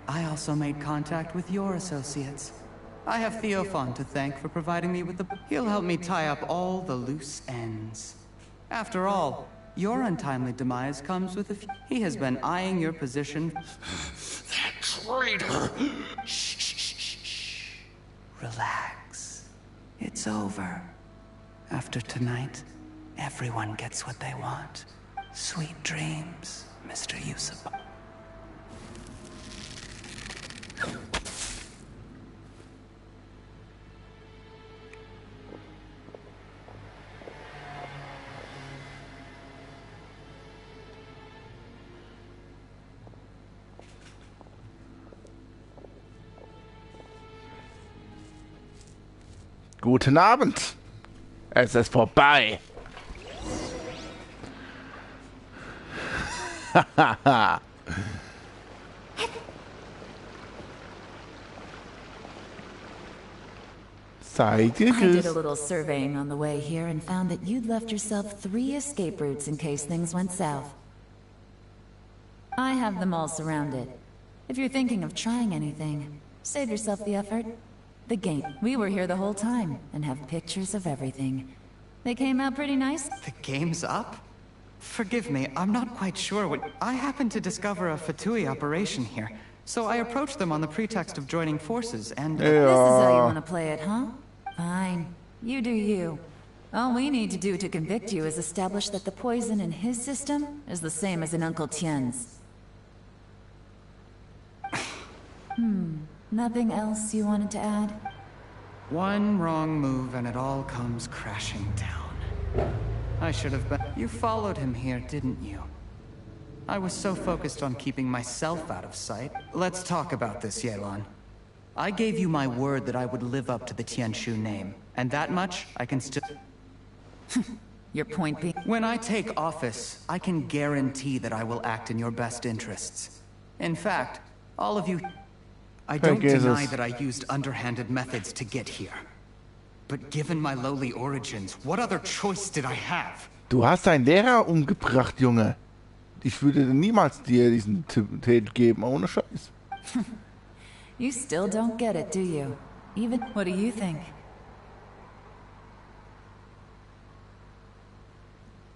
I also made contact with your associates. I have Theophan to thank for providing me with the... He'll help me tie up all the loose ends. After all, your untimely demise comes with a few... He has been eyeing your position... That traitor! Shh. Relax. It's over. After tonight, everyone gets what they want. Sweet dreams, Mr. Yusuf. Guten Abend. Es ist vorbei. I did a little surveying on the way here and found that you'd left yourself 3 escape routes in case things went south. I have them all surrounded. If you're thinking of trying anything, save yourself the effort. The game. We were here the whole time and have pictures of everything. They came out pretty nice. The game's up? Forgive me, I'm not quite sure what... I happened to discover a Fatui operation here, so I approached them on the pretext of joining forces and... This is how you want to play it, huh? Fine. You do you. All we need to do to convict you is establish that the poison in his system is the same as in Uncle Tien's. Nothing else you wanted to add? One wrong move and it all comes crashing down. I should have been... You followed him here, didn't you? I was so focused on keeping myself out of sight. Let's talk about this, Yelan. I gave you my word that I would live up to the Tianshu name, and that much I can still... Your point being... When I take office, I can guarantee that I will act in your best interests. In fact, all of you... I don't deny that I used underhanded methods to get here. But given my lowly origins, what other choice did I have? Du hast deinen Lehrer umgebracht, Junge. Ich würde niemals dir diesen Titel geben, ohne Scheiß. You still don't get it, do you? Even, what do you think?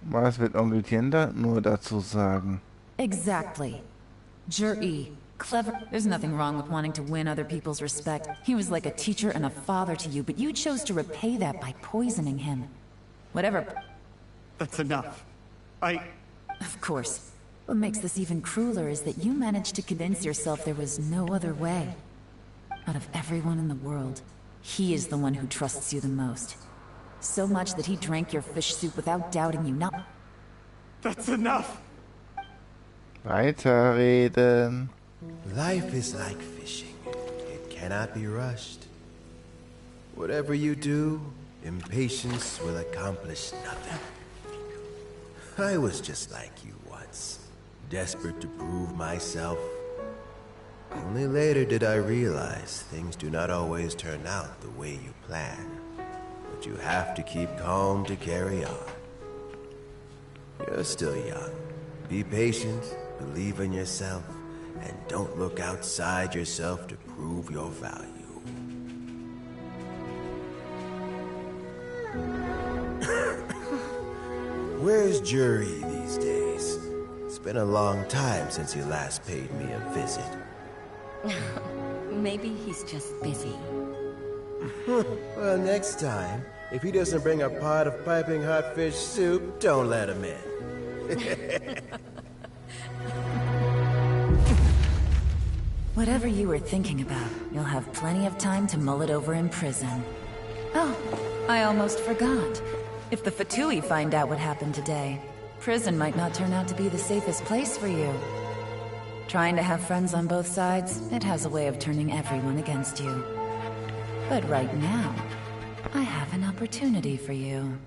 Was wird Onkel Tienda nur dazu sagen? Exactly. Jur-E, clever. There's nothing wrong with wanting to win other people's respect. He was like a teacher and a father to you, but you chose to repay that by poisoning him. Whatever. That's enough. Of course. What makes this even crueler is that you managed to convince yourself there was no other way. Out of everyone in the world, he is the one who trusts you the most. So much that he drank your fish soup without doubting you, not... That's enough! Weiterreden. Life is like fishing. It cannot be rushed. Whatever you do, impatience will accomplish nothing. I was just like you once, desperate to prove myself. Only later did I realize things do not always turn out the way you plan. But you have to keep calm to carry on. You're still young. Be patient, believe in yourself, and don't look outside yourself to prove your value. Where's Jur-E these days? It's been a long time since he last paid me a visit. Maybe he's just busy. Well, next time, if he doesn't bring a pot of piping hot fish soup, don't let him in. Whatever you were thinking about, you'll have plenty of time to mull it over in prison. Oh, I almost forgot. If the Fatui find out what happened today, prison might not turn out to be the safest place for you. Trying to have friends on both sides, it has a way of turning everyone against you. But right now, I have an opportunity for you.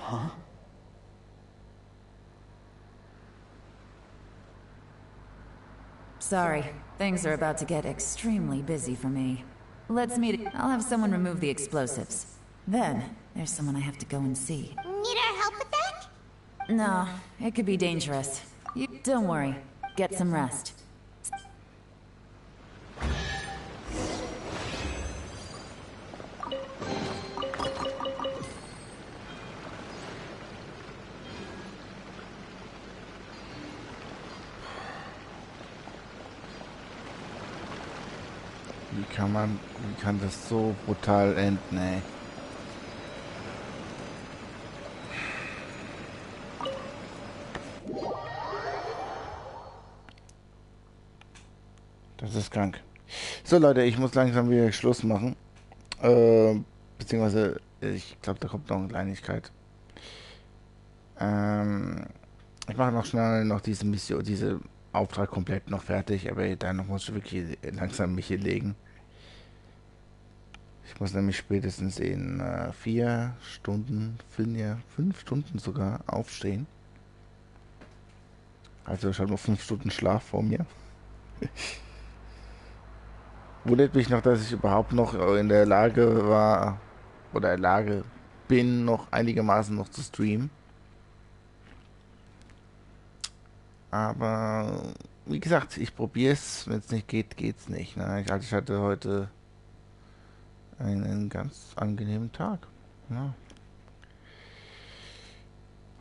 Huh? Sorry, things are about to get extremely busy for me. Let's meet. I'll have someone remove the explosives. Then, there's someone I have to go and see. Need our help with that? No, it could be dangerous. Don't worry. Get some rest. Wie kann das so brutal enden, ey? Das ist krank. So Leute, ich muss langsam wieder Schluss machen. Beziehungsweise, ich glaube, da kommt noch eine Kleinigkeit. Ich mache noch schnell noch diese Mission, diese Auftrag komplett noch fertig, aber dann muss ich wirklich langsam mich hier legen. Ich muss nämlich spätestens in 4 Stunden, 5 Stunden sogar aufstehen. Also ich habe noch 5 Stunden Schlaf vor mir. Wundert mich noch, dass ich überhaupt noch in der Lage war, oder in der Lage bin, noch einigermaßen noch zu streamen. Aber wie gesagt, ich probiere es. Wenn es nicht geht, geht's nicht. Ne? Ich hatte heute einen ganz angenehmen Tag. Ja.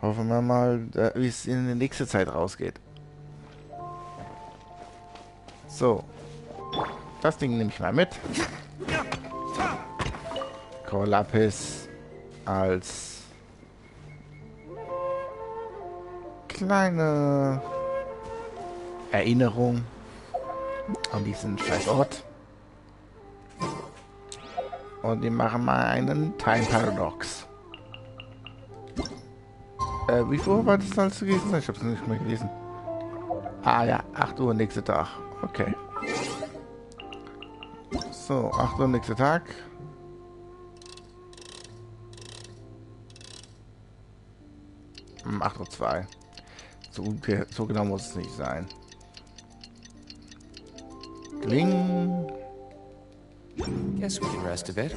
Hoffen wir mal, wie es in der nächsten Zeit rausgeht. So. Das Ding nehme ich mal mit. Lapis als kleine Erinnerung an diesen scheiß Ort. Und wir machen mal einen Time Paradox. Wie viel war das alles gewesen? Ich habe es nicht mehr gelesen. Ah ja, 8 Uhr nächster Tag. Okay. So, 8 Uhr nächster Tag. Um 8:02 Uhr. So genau muss es nicht sein. Kling. Guess we can rest a bit.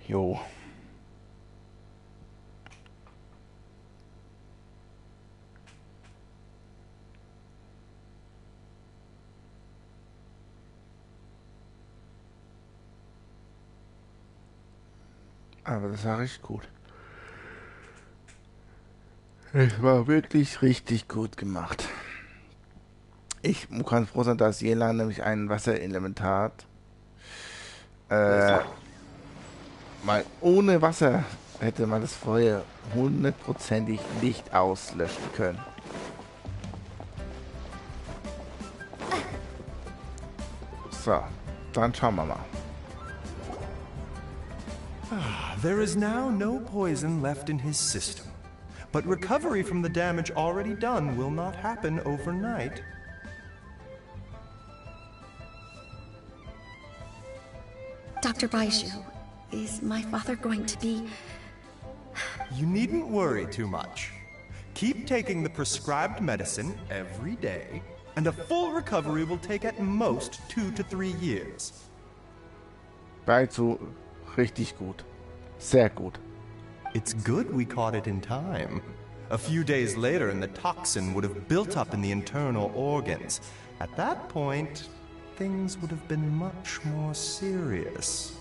Jo. Aber das war richtig gut. Es war wirklich richtig gut gemacht. Ich kann froh sein, dass Yelan nämlich ein Wasserelementar hat. Weil ohne Wasser hätte man das Feuer hundertprozentig nicht auslöschen können. So, dann schauen wir mal. There is now no poison left in his system, but recovery from the damage already done will not happen overnight. Dr. Baishu, is my father going to be... You needn't worry too much. Keep taking the prescribed medicine every day, and a full recovery will take at most 2 to 3 years. Beizu richtig gut. Sehr gut. It's good we caught it in time. A few days later and the toxin would have built up in the internal organs. At that point, things would have been much more serious.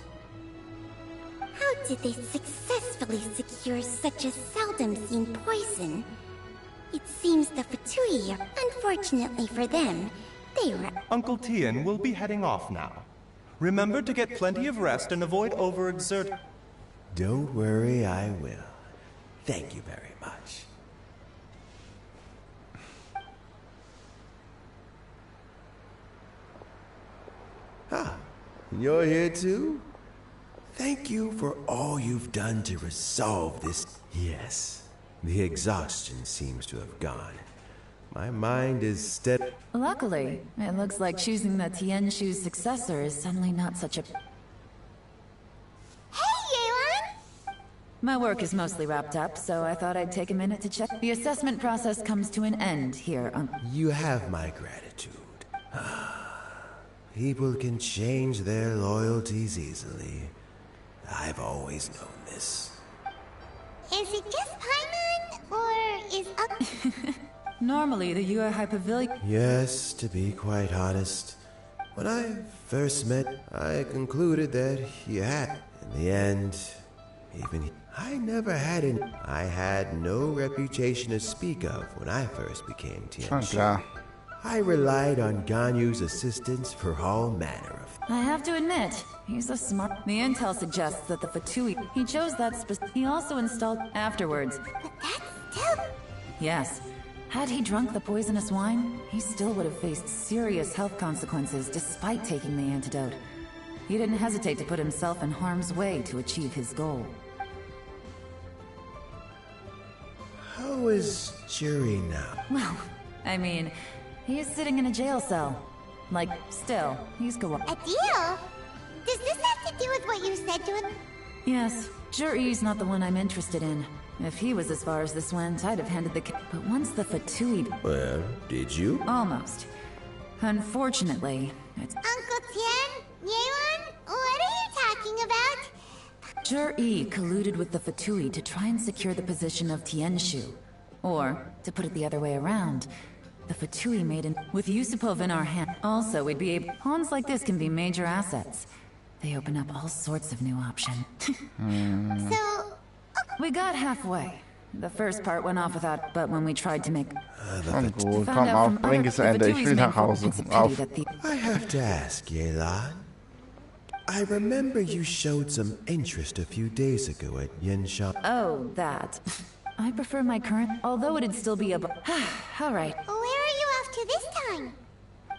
How did they successfully secure such a seldom-seen poison? It seems the Fatui, unfortunately for them, they were... Uncle Tien will be heading off now. Remember to get plenty of rest and avoid overexert... Don't worry, I will. Thank you very much. Ah, you're here too? Thank you for all you've done to resolve this. Yes, the exhaustion seems to have gone. My mind is steady. Luckily, it looks like choosing the Tianshu's successor is suddenly not such a... My work is mostly wrapped up, so I thought I'd take a minute to check. The assessment process comes to an end here, You have my gratitude. People can change their loyalties easily. I've always known this. Is it just Paimon, or is Normally, the Yuehai Pavilion... Yes, to be quite honest. When I first met, I concluded that he had. In the end, even I never had an... I had no reputation to speak of when I first became Tianshu. I relied on Ganyu's assistance for all manner of... I have to admit, he's a smart... The intel suggests that the Fatui... He chose that He also installed... Afterwards. But that's still... Yes. Had he drunk the poisonous wine, he still would have faced serious health consequences despite taking the antidote. He didn't hesitate to put himself in harm's way to achieve his goal. How is Jury now? Well, I mean, he's sitting in a jail cell. Like, still, he's go. A deal? Does this have to do with what you said to him? Yes, Jury's not the one I'm interested in. If he was as far as this went, I'd have handed the But once the Fatui... Well, did you? Almost. Unfortunately, it's... Uncle Tien? Yelan? What are you talking about? Jury colluded with the Fatui to try and secure the position of Tianshu. Or, to put it the other way around, the Fatui made an... With Yusupov in our hand, also we'd be able... Pawns like this can be major assets. They open up all sorts of new options. So... We got halfway. The first part went off without... But when we tried to make... Gut, komm auf, bring es Ende. Ich will nach Hause. Auf. I have to ask, Yelan. I remember you showed some interest a few days ago at Genshin. Oh, that. I prefer my current... Although it'd still be a... Alright. Where are you off to this time?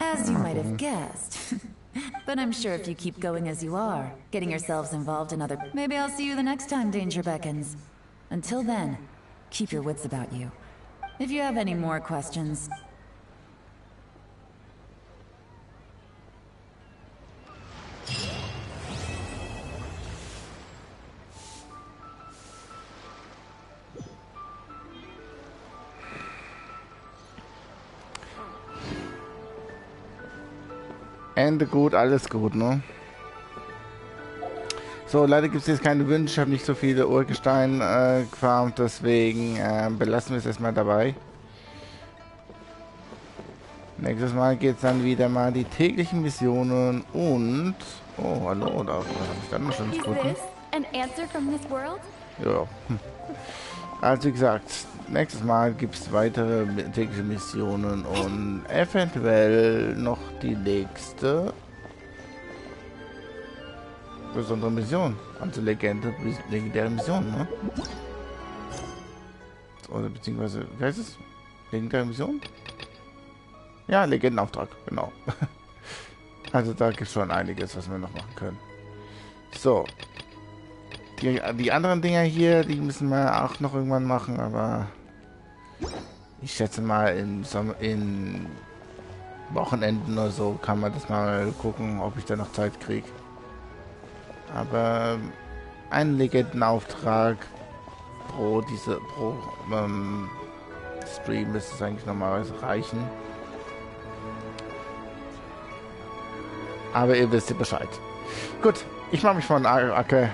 As you might have guessed. But I'm sure if you keep going as you are, getting yourselves involved in other... Maybe I'll see you the next time danger beckons. Until then, keep your wits about you. If you have any more questions... Ende gut, alles gut, ne? So, leider gibt es jetzt keine Wünsche. Ich habe nicht so viele Urgestein gefarmt, deswegen belassen wir es erstmal dabei. Nächstes Mal geht es dann wieder mal die täglichen Missionen und... Oh, hallo, da habe ich dann noch schon zu gucken. Ja. Also wie gesagt, nächstes Mal gibt es weitere tägliche Missionen und eventuell noch die nächste besondere Mission. Also legendäre Mission, ne? Oder beziehungsweise, wie heißt es? Legendäre Mission? Ja, Legendenauftrag, genau. Also da gibt es schon einiges, was wir noch machen können. So. Die anderen Dinger hier, die müssen wir auch noch irgendwann machen, aber ich schätze mal in Wochenenden oder so kann man das mal gucken, ob ich da noch Zeit kriege. Aber einen Legendenauftrag pro Stream müsste es eigentlich normalerweise reichen. Aber ihr wisst ja Bescheid. Gut, ich mache mich von Acke.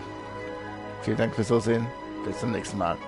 Vielen Dank fürs Zusehen. Bis zum nächsten Mal.